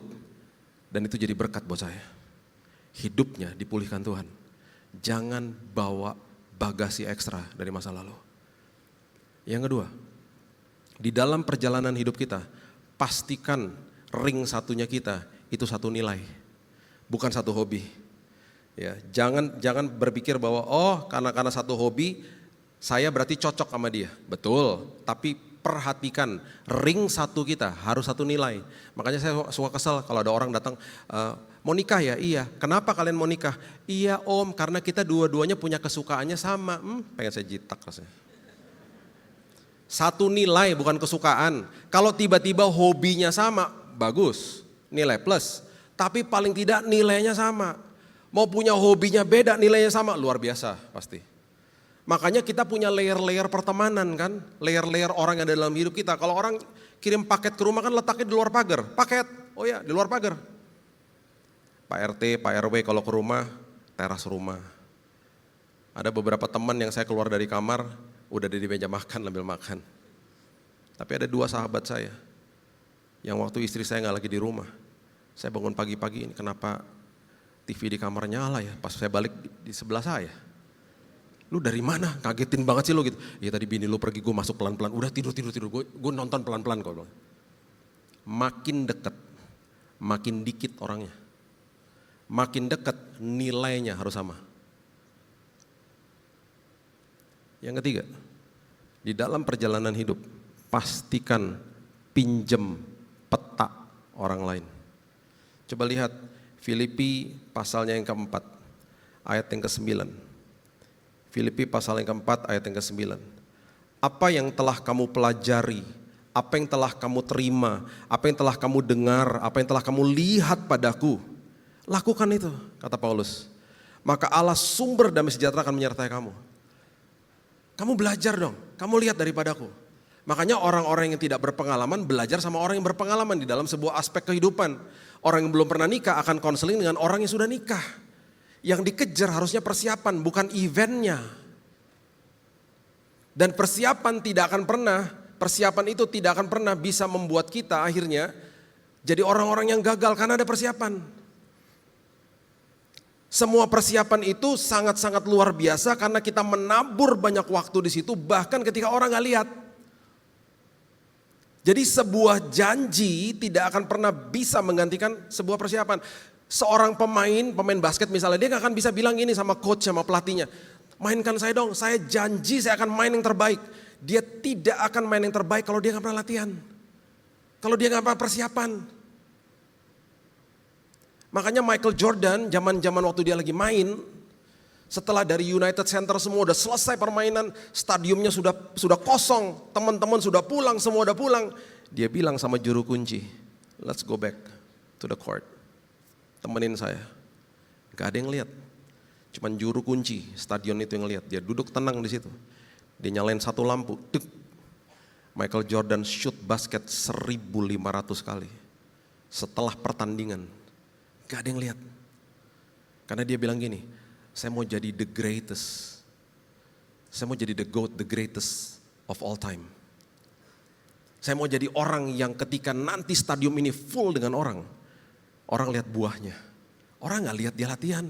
Dan itu jadi berkat buat saya. Hidupnya dipulihkan Tuhan. Jangan bawa bagasi ekstra dari masa lalu. Yang kedua, di dalam perjalanan hidup kita, pastikan ring satunya kita itu satu nilai, bukan satu hobi. Ya, jangan berpikir bahwa karena satu hobi, saya berarti cocok sama dia. Betul, tapi perhatikan ring satu kita harus satu nilai. Makanya saya suka kesel kalau ada orang datang, mau nikah ya? Iya. Kenapa kalian mau nikah? Iya om, karena kita dua-duanya punya kesukaannya sama. Pengen saya jitak rasanya. Satu nilai bukan kesukaan. Kalau tiba-tiba hobinya sama, bagus, nilai plus. Tapi paling tidak nilainya sama. Mau punya hobinya beda, nilainya sama, luar biasa pasti. Makanya kita punya layer-layer pertemanan kan, layer-layer orang yang ada dalam hidup kita. Kalau orang kirim paket ke rumah kan letaknya di luar pagar, paket, oh ya di luar pagar. Pak RT, Pak RW kalau ke rumah, teras rumah. Ada beberapa teman yang saya keluar dari kamar, udah di meja makan sambil makan. Tapi ada 2 sahabat saya yang waktu istri saya nggak lagi di rumah, saya bangun pagi-pagi ini kenapa TV di kamar nyala ya? Pas saya balik di sebelah saya, lu dari mana? Kagetin banget sih lu gitu. Ya tadi bini lu pergi, gue masuk pelan-pelan. Udah tidur. Gue nonton pelan-pelan kok. Makin deket, makin dikit orangnya. Makin deket nilainya harus sama. Yang ketiga, di dalam perjalanan hidup pastikan pinjem peta orang lain. Coba lihat Filipi pasalnya yang keempat, ayat yang ke-9. Filipi pasal yang keempat, ayat yang ke-9. Apa yang telah kamu pelajari, apa yang telah kamu terima, apa yang telah kamu dengar, apa yang telah kamu lihat padaku, lakukan itu, kata Paulus. Maka Allah sumber damai sejahtera akan menyertai kamu. Kamu belajar dong, kamu lihat daripadaku. Makanya orang-orang yang tidak berpengalaman belajar sama orang yang berpengalaman di dalam sebuah aspek kehidupan. Orang yang belum pernah nikah akan konseling dengan orang yang sudah nikah. Yang dikejar harusnya persiapan, bukan eventnya. Dan persiapan itu tidak akan pernah bisa membuat kita akhirnya jadi orang-orang yang gagal karena ada persiapan. Semua persiapan itu sangat-sangat luar biasa karena kita menabur banyak waktu di situ bahkan ketika orang gak lihat. Jadi sebuah janji tidak akan pernah bisa menggantikan sebuah persiapan. Seorang pemain basket misalnya, dia gak akan bisa bilang gini sama coach, sama pelatihnya, mainkan saya dong, saya janji saya akan main yang terbaik. Dia tidak akan main yang terbaik kalau dia gak pernah latihan. Kalau dia gak pernah persiapan. Makanya Michael Jordan zaman-zaman waktu dia lagi main, setelah dari United Center semua udah selesai permainan, stadiumnya sudah kosong, teman-teman sudah pulang, semua udah pulang. Dia bilang sama juru kunci, let's go back to the court. Temenin saya. Gak ada yang lihat. Cuman juru kunci stadion itu yang lihat. Dia duduk tenang di situ. Dia nyalain satu lampu. Duk. Michael Jordan shoot basket 1.500 kali. Setelah pertandingan. Gak ada yang lihat. Karena dia bilang gini, saya mau jadi the greatest. Saya mau jadi the GOAT, the greatest of all time. Saya mau jadi orang yang ketika nanti stadium ini full dengan orang lihat buahnya. Orang gak lihat dia latihan.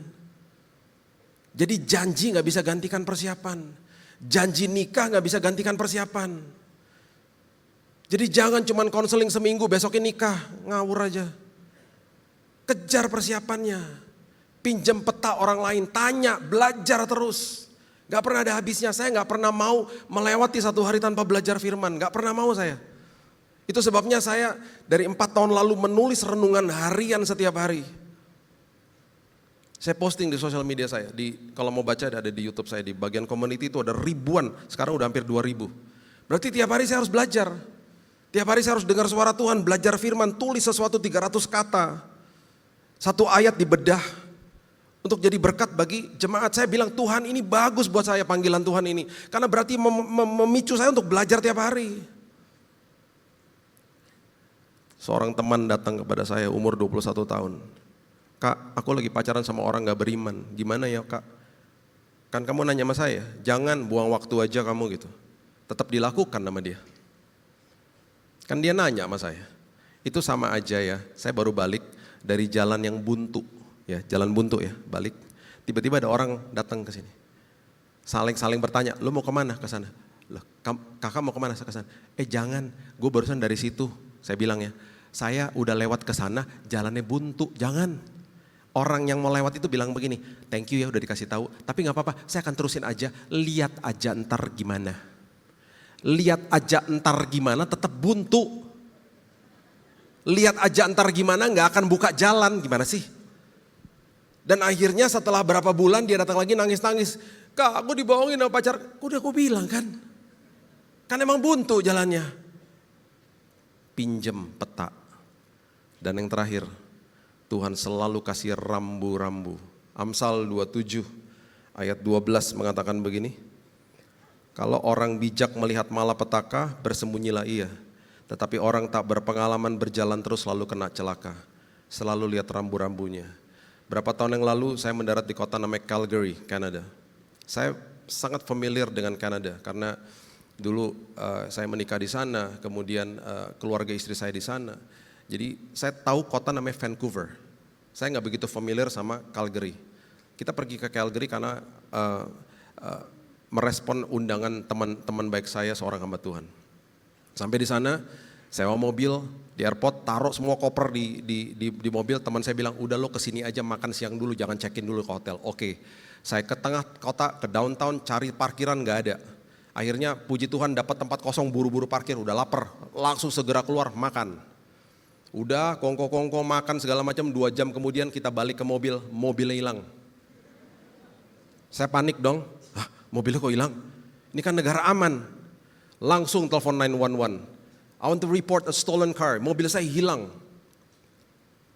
Jadi janji gak bisa gantikan persiapan. Janji nikah gak bisa gantikan persiapan. Jadi jangan cuman konseling seminggu, besoknya nikah, ngawur aja. Kejar persiapannya. Pinjam peta orang lain, tanya, belajar terus. Gak pernah ada habisnya, saya gak pernah mau melewati 1 hari tanpa belajar firman. Gak pernah mau saya. Itu sebabnya saya dari 4 tahun lalu menulis renungan harian setiap hari. Saya posting di sosial media saya, kalau mau baca ada di YouTube saya, di bagian community itu ada ribuan, sekarang udah hampir 2.000. Berarti tiap hari saya harus belajar. Tiap hari saya harus dengar suara Tuhan, belajar firman, tulis sesuatu 300 kata. 1 ayat dibedah. Untuk jadi berkat bagi jemaat. Saya bilang Tuhan ini bagus buat saya panggilan Tuhan ini. Karena berarti memicu saya untuk belajar tiap hari. Seorang teman datang kepada saya umur 21 tahun. Kak, aku lagi pacaran sama orang gak beriman. Gimana ya kak? Kan kamu nanya sama saya, jangan buang waktu aja kamu gitu. Tetap dilakukan sama dia. Kan dia nanya sama saya. Itu sama aja ya, saya baru balik dari jalan yang buntu. Ya, jalan buntu ya, balik. Tiba-tiba ada orang datang ke sini. Saling bertanya, lu mau kemana ke sana? Loh, kakak mau kemana ke sana? Jangan, gue barusan dari situ. Saya bilang ya, saya udah lewat ke sana, jalannya buntu, jangan. Orang yang mau lewat itu bilang begini, thank you ya udah dikasih tahu, tapi gak apa-apa, saya akan terusin aja, lihat aja ntar gimana. Lihat aja ntar gimana tetap buntu. Lihat aja ntar gimana gak akan buka jalan, gimana sih? Dan akhirnya setelah berapa bulan dia datang lagi nangis-nangis. Kak, aku dibohongin sama pacar. Udah aku bilang kan. Kan emang buntu jalannya. Pinjem peta. Dan yang terakhir, Tuhan selalu kasih rambu-rambu. Amsal 27 ayat 12 mengatakan begini. Kalau orang bijak melihat malapetaka, bersembunyilah ia. Tetapi orang tak berpengalaman berjalan terus selalu kena celaka. Selalu lihat rambu-rambunya. Berapa tahun yang lalu saya mendarat di kota namanya Calgary, Canada. Saya sangat familiar dengan Kanada karena dulu saya menikah di sana, kemudian keluarga istri saya di sana. Jadi saya tahu kota namanya Vancouver. Saya nggak begitu familiar sama Calgary. Kita pergi ke Calgary karena merespon undangan teman-teman baik saya, seorang hamba Tuhan. Sampai di sana, sewa mobil di airport, taruh semua koper di mobil. Teman saya bilang, udah lo kesini aja makan siang dulu, jangan check-in dulu ke hotel. Oke, saya ke tengah kota, ke downtown, cari parkiran nggak ada. Akhirnya puji Tuhan dapat tempat kosong, buru-buru parkir, udah lapar, langsung segera keluar makan. Udah kongko-kongko makan segala macam, 2 jam kemudian kita balik ke mobil, mobilnya hilang. Saya panik dong, hah, mobilnya kok hilang? Ini kan negara aman. Langsung telepon 911. I want to report a stolen car, mobil saya hilang.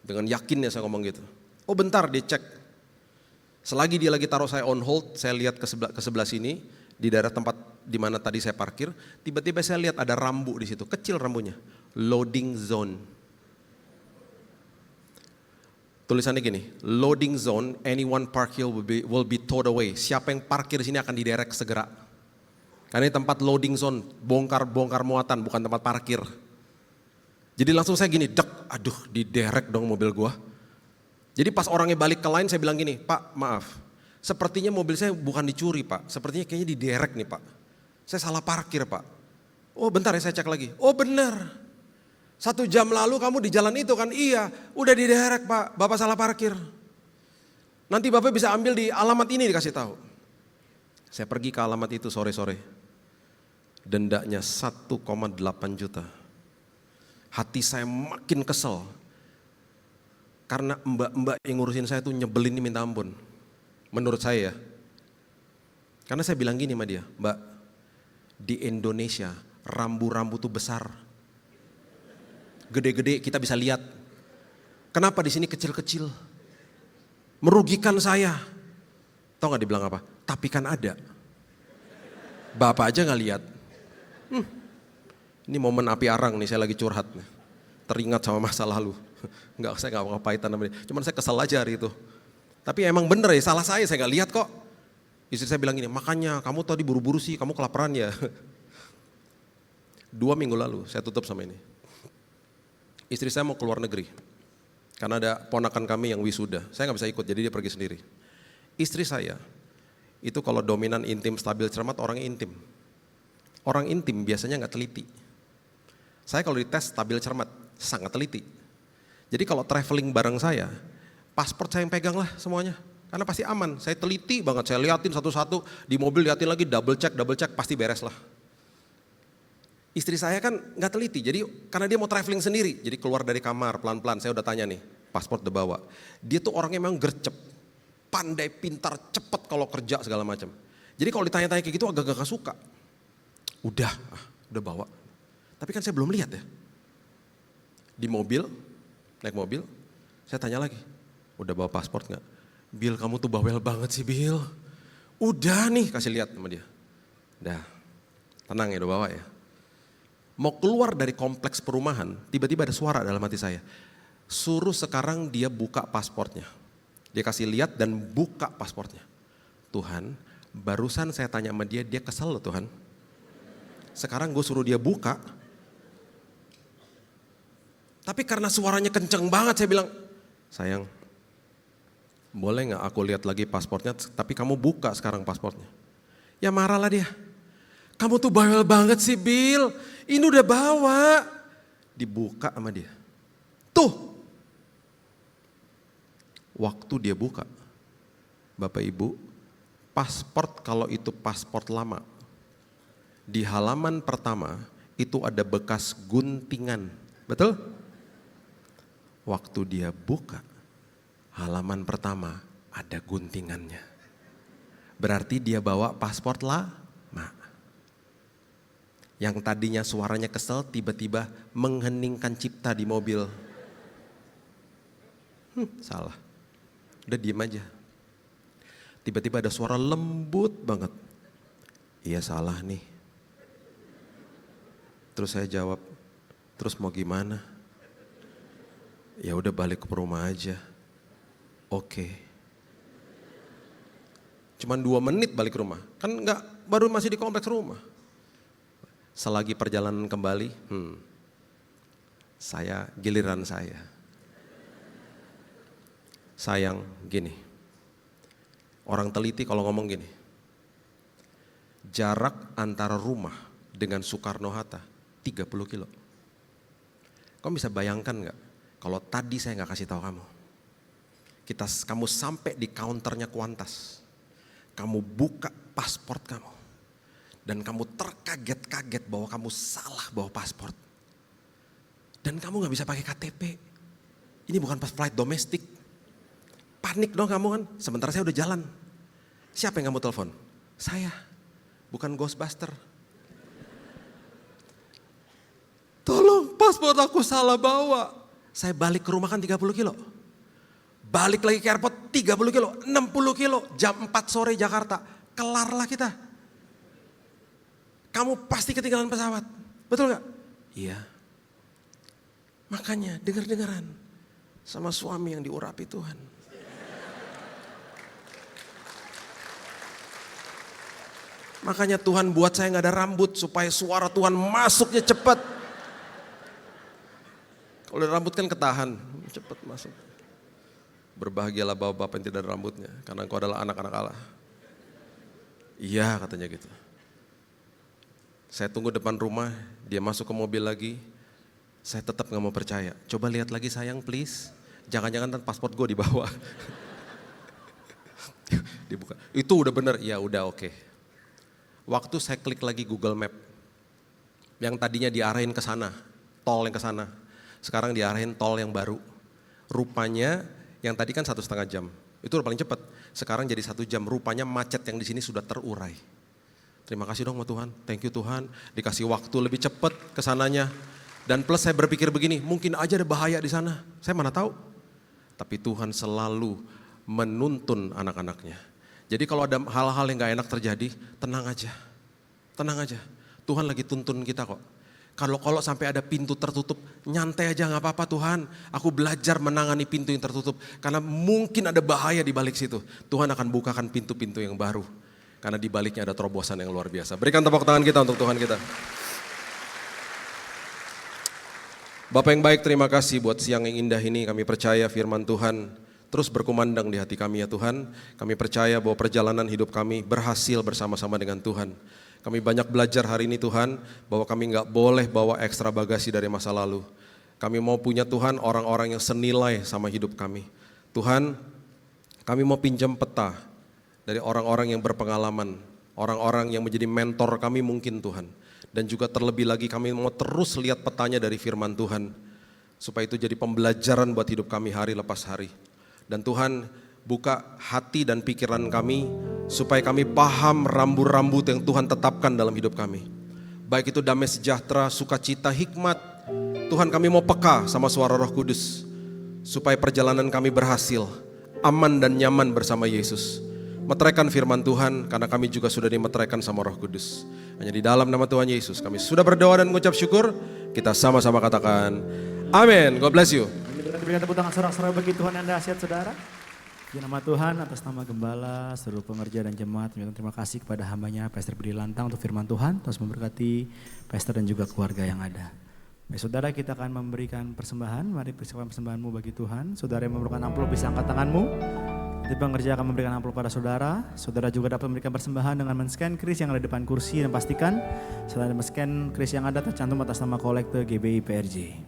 Dengan yakinnya saya ngomong gitu. Oh bentar, dia cek. Selagi dia lagi taruh saya on hold, saya lihat ke sebelah sini, di daerah tempat di mana tadi saya parkir, tiba-tiba saya lihat ada rambu di situ, kecil rambunya, loading zone. Tulisannya gini, loading zone, anyone park here will be towed away. Siapa yang parkir di sini akan diderek segera. Karena ini tempat loading zone, bongkar muatan, bukan tempat parkir. Jadi langsung saya gini, aduh diderek dong mobil gua. Jadi pas orangnya balik ke line saya bilang gini, Pak maaf, sepertinya mobil saya bukan dicuri Pak, sepertinya kayaknya diderek nih Pak. Saya salah parkir Pak. Oh bentar ya saya cek lagi, oh benar. 1 jam lalu kamu di jalan itu kan? Iya, udah diderek Pak, Bapak salah parkir. Nanti Bapak bisa ambil di alamat ini dikasih tahu. Saya pergi ke alamat itu sore-sore. Dendanya 1,8 juta. Hati saya makin kesel. Karena mbak-mbak yang ngurusin saya tuh nyebelin ini minta ampun. Menurut saya ya. Karena saya bilang gini sama dia, Mbak, di Indonesia rambu-rambu tuh besar. Gede-gede kita bisa lihat. Kenapa di sini kecil-kecil? Merugikan saya. Tahu nggak dibilang apa? Tapi kan ada. Bapak aja nggak lihat. Ini momen api arang nih, saya lagi curhat nih. Teringat sama masa lalu. Saya nggak ngapain sama dia. Cuman saya kesel aja hari itu. Tapi emang bener ya, salah saya nggak lihat kok. Istri saya bilang gini, makanya kamu tadi buru-buru sih, kamu kelaparan ya. 2 minggu lalu saya tutup sama ini. Istri saya mau keluar negeri, karena ada ponakan kami yang wisuda. Saya nggak bisa ikut, jadi dia pergi sendiri. Istri saya, itu kalau dominan, intim, stabil, cermat, orangnya intim. Orang intim biasanya nggak teliti. Saya kalau dites stabil, cermat, sangat teliti. Jadi kalau traveling bareng saya, paspor saya yang pegang lah semuanya. Karena pasti aman, saya teliti banget, saya liatin satu-satu, di mobil liatin lagi, double check, pasti beres lah. Istri saya kan nggak teliti, jadi karena dia mau traveling sendiri, jadi keluar dari kamar pelan-pelan. Saya udah tanya nih, paspor udah bawa. Dia tuh orangnya memang gercep, pandai, pintar, cepet kalau kerja segala macam. Jadi kalau ditanya-tanya kayak gitu agak gak suka. Udah bawa. Tapi kan saya belum lihat ya. Di mobil, naik mobil, saya tanya lagi, udah bawa paspor nggak? Bill kamu tuh bawel banget sih Bill. Udah nih, kasih lihat sama dia. Udah, tenang ya, udah bawa ya. Mau keluar dari kompleks perumahan, tiba-tiba ada suara dalam hati saya. Suruh sekarang dia buka pasportnya. Dia kasih lihat dan buka pasportnya. Tuhan, barusan saya tanya sama dia, dia kesel loh Tuhan. Sekarang gue suruh dia buka. Tapi karena suaranya kenceng banget, saya bilang, sayang, boleh gak aku lihat lagi pasportnya, tapi kamu buka sekarang pasportnya. Ya marahlah dia. Kamu tuh bawel banget sih Bill, ini udah bawa. Dibuka sama dia. Tuh. Waktu dia buka, Bapak Ibu, paspor kalau itu paspor lama, di halaman pertama itu ada bekas guntingan, betul? Waktu dia buka, halaman pertama ada guntingannya. Berarti dia bawa paspor lama. Yang tadinya suaranya kesel tiba-tiba mengheningkan cipta di mobil. Salah. Udah diem aja. Tiba-tiba ada suara lembut banget. Iya salah nih. Terus saya jawab, terus mau gimana? Ya udah balik ke rumah aja. Oke. Cuman 2 menit balik rumah. Kan baru masih di kompleks rumah. Selagi perjalanan kembali, giliran saya. Sayang gini, orang teliti kalau ngomong gini, jarak antara rumah dengan Soekarno-Hatta 30 kilo. Kamu bisa bayangkan gak kalau tadi saya gak kasih tahu kamu. Kamu sampai di counternya Qantas, kamu buka paspor kamu, dan kamu terkaget-kaget bahwa kamu salah bawa paspor. Dan kamu gak bisa pakai KTP, ini bukan pas flight domestik. Panik dong kamu kan, sementara saya udah jalan. Siapa yang kamu telepon? Saya, bukan Ghostbuster. Tolong, paspor aku salah bawa. Saya balik ke rumah kan 30 kilo. Balik lagi ke airport 30 kilo, 60 kilo. Jam 4 sore Jakarta, kelarlah kita. Kamu pasti ketinggalan pesawat, betul gak? Iya. Makanya dengar-dengaran sama suami yang diurapi Tuhan. Makanya Tuhan buat saya gak ada rambut supaya suara Tuhan masuknya cepat. Kalau ada rambut kan ketahan, cepat masuk. Berbahagialah bapak-bapak yang tidak ada rambutnya, karena engkau adalah anak-anak Allah. Iya katanya gitu. Saya tunggu depan rumah, dia masuk ke mobil lagi. Saya tetap gak mau percaya. Coba lihat lagi sayang please. Jangan-jangan paspor gue dibawa. Dibuka. Itu udah bener, ya udah oke. Waktu saya klik lagi Google Map, yang tadinya diarahin ke sana, tol yang ke sana, sekarang diarahin tol yang baru. Rupanya yang tadi kan 1,5 jam, itu udah paling cepat. Sekarang jadi 1 jam, rupanya macet yang di sini sudah terurai. Terima kasih dong sama Tuhan, thank you Tuhan, dikasih waktu lebih cepat ke sananya. Dan plus saya berpikir begini, mungkin aja ada bahaya di sana, saya mana tahu. Tapi Tuhan selalu menuntun anak-anaknya. Jadi kalau ada hal-hal yang gak enak terjadi, tenang aja. Tenang aja. Tuhan lagi tuntun kita kok. Kalau sampai ada pintu tertutup, nyantai aja gak apa-apa Tuhan. Aku belajar menangani pintu yang tertutup. Karena mungkin ada bahaya di balik situ. Tuhan akan bukakan pintu-pintu yang baru. Karena di baliknya ada terobosan yang luar biasa. Berikan tepuk tangan kita untuk Tuhan kita. Bapak yang baik, terima kasih buat siang yang indah ini. Kami percaya firman Tuhan terus berkumandang di hati kami ya Tuhan. Kami percaya bahwa perjalanan hidup kami berhasil bersama-sama dengan Tuhan. Kami banyak belajar hari ini Tuhan, bahwa kami gak boleh bawa ekstra bagasi dari masa lalu. Kami mau punya Tuhan orang-orang yang senilai sama hidup kami. Tuhan, kami mau pinjam peta dari orang-orang yang berpengalaman, orang-orang yang menjadi mentor kami mungkin Tuhan. Dan juga terlebih lagi kami mau terus lihat petanya dari firman Tuhan, supaya itu jadi pembelajaran buat hidup kami hari lepas hari. Dan Tuhan buka hati dan pikiran kami supaya kami paham rambu-rambu yang Tuhan tetapkan dalam hidup kami. Baik itu damai sejahtera, sukacita, hikmat. Tuhan kami mau peka sama suara Roh Kudus supaya perjalanan kami berhasil, aman dan nyaman bersama Yesus. Meteraikan firman Tuhan karena kami juga sudah dimeteraikan sama Roh Kudus. Hanya di dalam nama Tuhan Yesus kami sudah berdoa dan mengucap syukur. Kita sama-sama katakan amin. God bless you. Berikan tepuk tangan sorak-sorai bagi Tuhan yang dahsyat saudara. Di nama Tuhan, atas nama Gembala, seluruh pengerja dan jemaat, terima kasih kepada hambanya Pastor Budi Lantang untuk firman Tuhan, terus memberkati Pastor dan juga keluarga yang ada. Baik saudara, kita akan memberikan persembahan. Mari persiapkan persembahanmu bagi Tuhan. Saudara yang memerlukan amplop bisa angkat tanganmu. Nanti pengerja akan memberikan amplop pada saudara. Saudara juga dapat memberikan persembahan dengan men-scan kris yang ada di depan kursi, dan pastikan setelah men-scan kris yang ada tercantum atas nama kolektor GBI PRJ.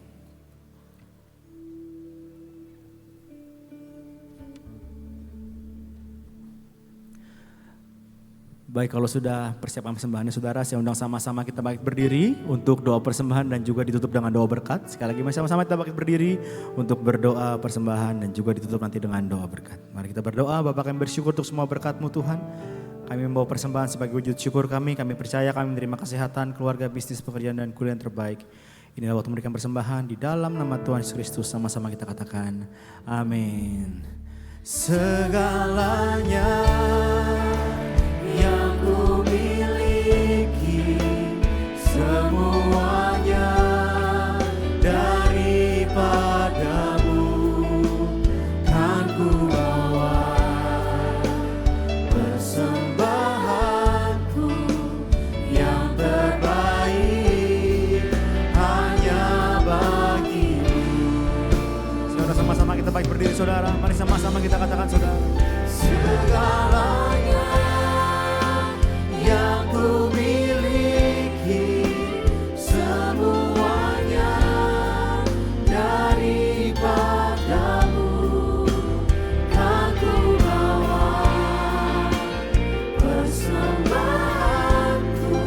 Baik, kalau sudah persiapan persembahannya saudara, saya undang sama-sama kita bangkit berdiri untuk doa persembahan dan juga ditutup dengan doa berkat. Sekali lagi sama-sama kita bangkit berdiri untuk berdoa persembahan dan juga ditutup nanti dengan doa berkat. Mari kita berdoa. Bapa, kami bersyukur untuk semua berkat-Mu Tuhan. Kami membawa persembahan sebagai wujud syukur kami percaya kami menerima kesehatan, keluarga, bisnis, pekerjaan dan kuliah yang terbaik. Inilah waktu memberikan persembahan di dalam nama Tuhan Yesus Kristus. Sama-sama kita katakan amin. Segalanya yang ku miliki, semuanya daripadamu, kan ku bawa bersama. terbaik berdiri saudara. Mari sama-sama kita katakan saudara. Segalanya yang ku miliki, semuanya daripadamu, kan ku bawa persembahanku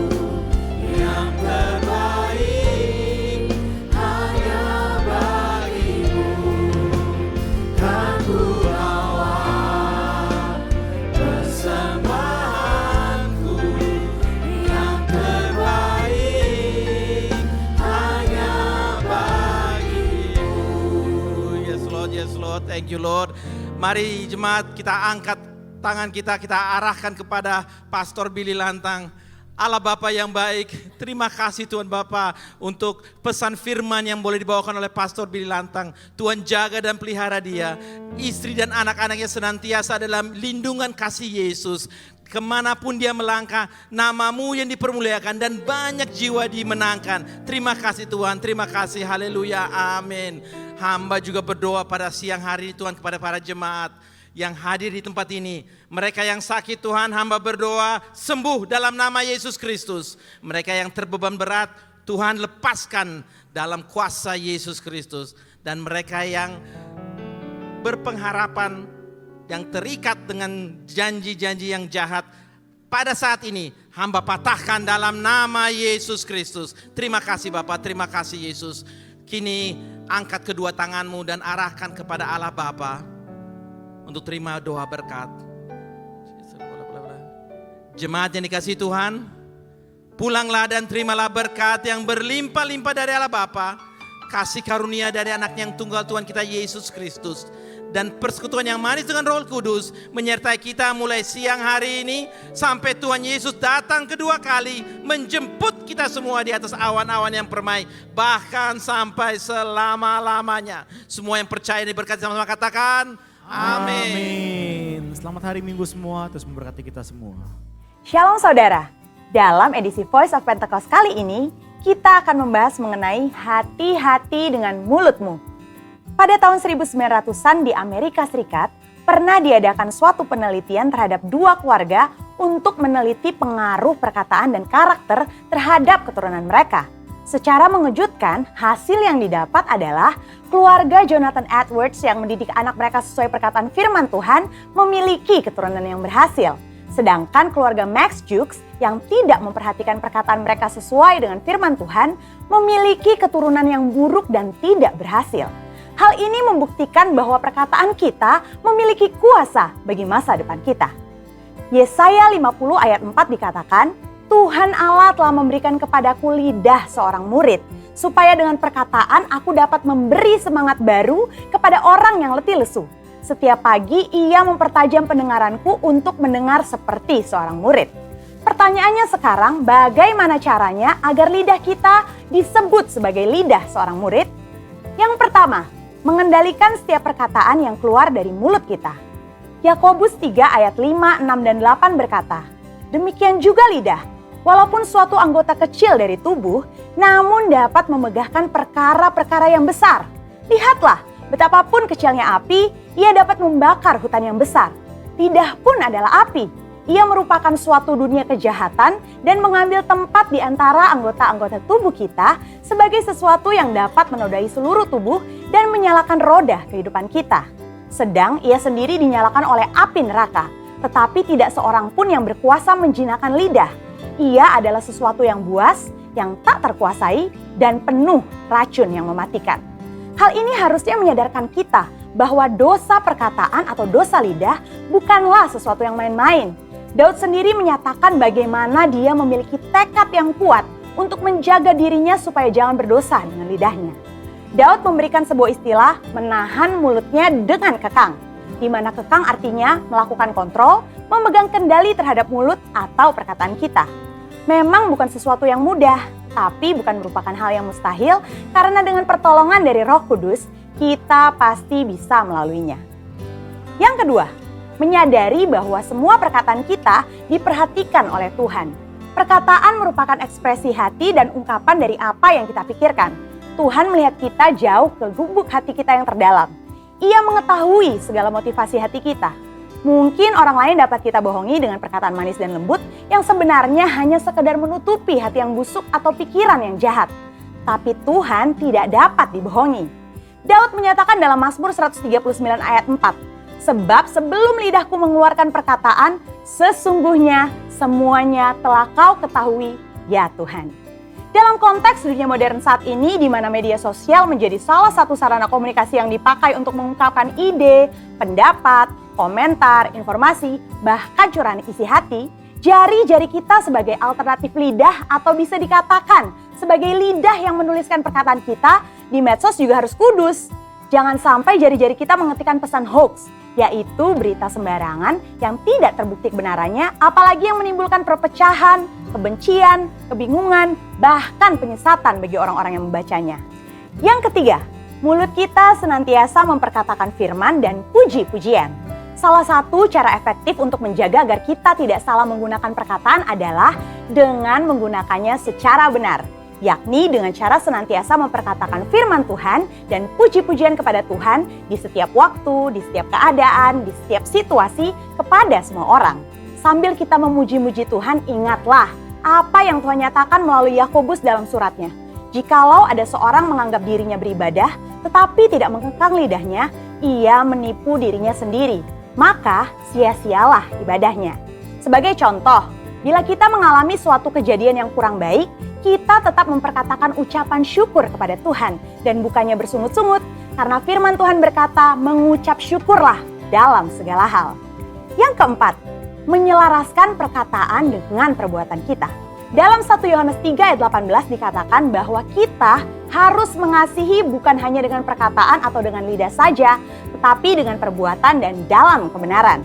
yang terbaik hanya bagimu, kan ku bawa persembahanku yang terbaik hanya bagimu. Yes Lord, thank you Lord. Mari jemaat kita angkat tangan kita arahkan kepada Pastor Billy Lantang. Allah Bapa yang baik, terima kasih Tuhan Bapa untuk pesan firman yang boleh dibawakan oleh Pastor Billy Lantang. Tuhan jaga dan pelihara dia, istri dan anak-anaknya senantiasa dalam lindungan kasih Yesus. Kemanapun dia melangkah, namamu yang dipermuliakan dan banyak jiwa dimenangkan. Terima kasih Tuhan, terima kasih, haleluya, amin. Hamba juga berdoa pada siang hari Tuhan kepada para jemaat yang hadir di tempat ini. Mereka yang sakit Tuhan, hamba berdoa sembuh dalam nama Yesus Kristus. Mereka yang terbeban berat, Tuhan lepaskan dalam kuasa Yesus Kristus. Dan mereka yang berpengharapan, yang terikat dengan janji-janji yang jahat, pada saat ini hamba patahkan dalam nama Yesus Kristus. Terima kasih Bapak, terima kasih Yesus. Kini angkat kedua tanganmu dan arahkan kepada Allah Bapa untuk terima doa berkat. Jemaat yang dikasihi Tuhan, pulanglah dan terimalah berkat yang berlimpah-limpah dari Allah Bapa, kasih karunia dari anaknya yang tunggal Tuhan kita Yesus Kristus, dan persekutuan yang manis dengan Roh Kudus menyertai kita mulai siang hari ini sampai Tuhan Yesus datang kedua kali menjemput kita semua di atas awan-awan yang permai, bahkan sampai selama-lamanya. Semua yang percaya diberkati sama-sama katakan amin. Selamat hari Minggu semua, terus memberkati kita semua. Shalom saudara, dalam edisi Voice of Pentecost kali ini, kita akan membahas mengenai hati-hati dengan mulutmu. Pada tahun 1900-an di Amerika Serikat, pernah diadakan suatu penelitian terhadap dua keluarga untuk meneliti pengaruh perkataan dan karakter terhadap keturunan mereka. Secara mengejutkan, hasil yang didapat adalah keluarga Jonathan Edwards yang mendidik anak mereka sesuai perkataan firman Tuhan memiliki keturunan yang berhasil. Sedangkan keluarga Max Jukes yang tidak memperhatikan perkataan mereka sesuai dengan firman Tuhan memiliki keturunan yang buruk dan tidak berhasil. Hal ini membuktikan bahwa perkataan kita memiliki kuasa bagi masa depan kita. Yesaya 50 ayat 4 dikatakan, Tuhan Allah telah memberikan kepadaku lidah seorang murid, supaya dengan perkataan aku dapat memberi semangat baru kepada orang yang letih lesu. Setiap pagi ia mempertajam pendengaranku untuk mendengar seperti seorang murid. Pertanyaannya sekarang, bagaimana caranya agar lidah kita disebut sebagai lidah seorang murid? Yang pertama, mengendalikan setiap perkataan yang keluar dari mulut kita. Yakobus 3 ayat 5, 6, dan 8 berkata, demikian juga lidah, walaupun suatu anggota kecil dari tubuh, namun dapat memegahkan perkara-perkara yang besar. Lihatlah, betapapun kecilnya api, ia dapat membakar hutan yang besar. Lidah pun adalah api. Ia merupakan suatu dunia kejahatan dan mengambil tempat di antara anggota-anggota tubuh kita sebagai sesuatu yang dapat menodai seluruh tubuh dan menyalakan roda kehidupan kita. Sedang ia sendiri dinyalakan oleh api neraka, tetapi tidak seorang pun yang berkuasa menjinakkan lidah. Ia adalah sesuatu yang buas, yang tak terkuasai, dan penuh racun yang mematikan. Hal ini harusnya menyadarkan kita bahwa dosa perkataan atau dosa lidah bukanlah sesuatu yang main-main. Daud sendiri menyatakan bagaimana dia memiliki tekad yang kuat untuk menjaga dirinya supaya jangan berdosa dengan lidahnya. Daud memberikan sebuah istilah menahan mulutnya dengan kekang, di mana kekang artinya melakukan kontrol, memegang kendali terhadap mulut atau perkataan kita. Memang bukan sesuatu yang mudah, tapi bukan merupakan hal yang mustahil karena dengan pertolongan dari Roh Kudus, kita pasti bisa melaluinya. Yang kedua, menyadari bahwa semua perkataan kita diperhatikan oleh Tuhan. Perkataan merupakan ekspresi hati dan ungkapan dari apa yang kita pikirkan. Tuhan melihat kita jauh ke lubuk hati kita yang terdalam. Ia mengetahui segala motivasi hati kita. Mungkin orang lain dapat kita bohongi dengan perkataan manis dan lembut yang sebenarnya hanya sekedar menutupi hati yang busuk atau pikiran yang jahat. Tapi Tuhan tidak dapat dibohongi. Daud menyatakan dalam Mazmur 139 ayat 4, sebab sebelum lidahku mengeluarkan perkataan, sesungguhnya semuanya telah kau ketahui, ya Tuhan. Dalam konteks dunia modern saat ini di mana media sosial menjadi salah satu sarana komunikasi yang dipakai untuk mengungkapkan ide, pendapat, komentar, informasi, bahkan curahan isi hati, jari-jari kita sebagai alternatif lidah atau bisa dikatakan sebagai lidah yang menuliskan perkataan kita di medsos juga harus kudus. Jangan sampai jari-jari kita mengetikkan pesan hoax, yaitu berita sembarangan yang tidak terbukti kebenarannya, apalagi yang menimbulkan perpecahan, kebencian, kebingungan, bahkan penyesatan bagi orang-orang yang membacanya. Yang ketiga, mulut kita senantiasa memperkatakan firman dan puji-pujian. Salah satu cara efektif untuk menjaga agar kita tidak salah menggunakan perkataan adalah dengan menggunakannya secara benar, yakni dengan cara senantiasa memperkatakan firman Tuhan dan puji-pujian kepada Tuhan di setiap waktu, di setiap keadaan, di setiap situasi kepada semua orang. Sambil kita memuji-muji Tuhan, ingatlah apa yang Tuhan nyatakan melalui Yakobus dalam suratnya. Jikalau ada seorang menganggap dirinya beribadah, tetapi tidak mengekang lidahnya, ia menipu dirinya sendiri. Maka sia-sialah ibadahnya. Sebagai contoh, bila kita mengalami suatu kejadian yang kurang baik, kita tetap memperkatakan ucapan syukur kepada Tuhan dan bukannya bersungut-sungut, karena firman Tuhan berkata mengucap syukurlah dalam segala hal. Yang keempat, menyelaraskan perkataan dengan perbuatan kita. Dalam 1 Yohanes 3 ayat 18 dikatakan bahwa kita harus mengasihi bukan hanya dengan perkataan atau dengan lidah saja, tetapi dengan perbuatan dan dalam kebenaran.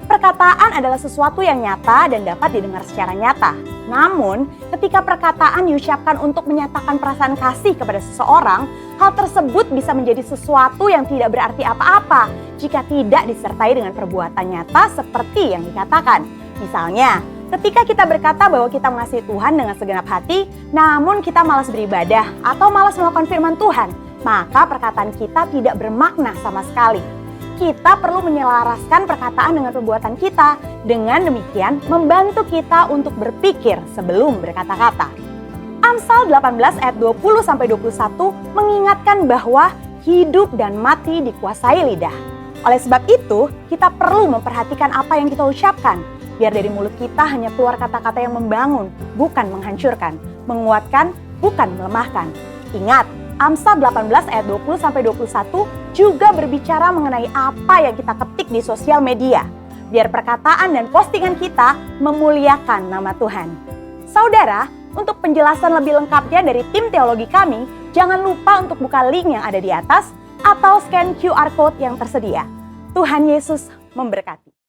Perkataan adalah sesuatu yang nyata dan dapat didengar secara nyata. Namun, ketika perkataan diucapkan untuk menyatakan perasaan kasih kepada seseorang, hal tersebut bisa menjadi sesuatu yang tidak berarti apa-apa jika tidak disertai dengan perbuatan nyata seperti yang dikatakan. Misalnya, ketika kita berkata bahwa kita mengasihi Tuhan dengan segenap hati, namun kita malas beribadah atau malas melakukan firman Tuhan, maka perkataan kita tidak bermakna sama sekali. Kita perlu menyelaraskan perkataan dengan perbuatan kita. Dengan demikian, membantu kita untuk berpikir sebelum berkata-kata. Amsal 18 ayat 20-21 mengingatkan bahwa hidup dan mati dikuasai lidah. Oleh sebab itu, kita perlu memperhatikan apa yang kita ucapkan. Biar dari mulut kita hanya keluar kata-kata yang membangun, bukan menghancurkan, menguatkan, bukan melemahkan. Ingat, Amsal 18 ayat 20-21 juga berbicara mengenai apa yang kita ketik di sosial media. Biar perkataan dan postingan kita memuliakan nama Tuhan. Saudara, untuk penjelasan lebih lengkapnya dari tim teologi kami, jangan lupa untuk buka link yang ada di atas atau scan QR Code yang tersedia. Tuhan Yesus memberkati.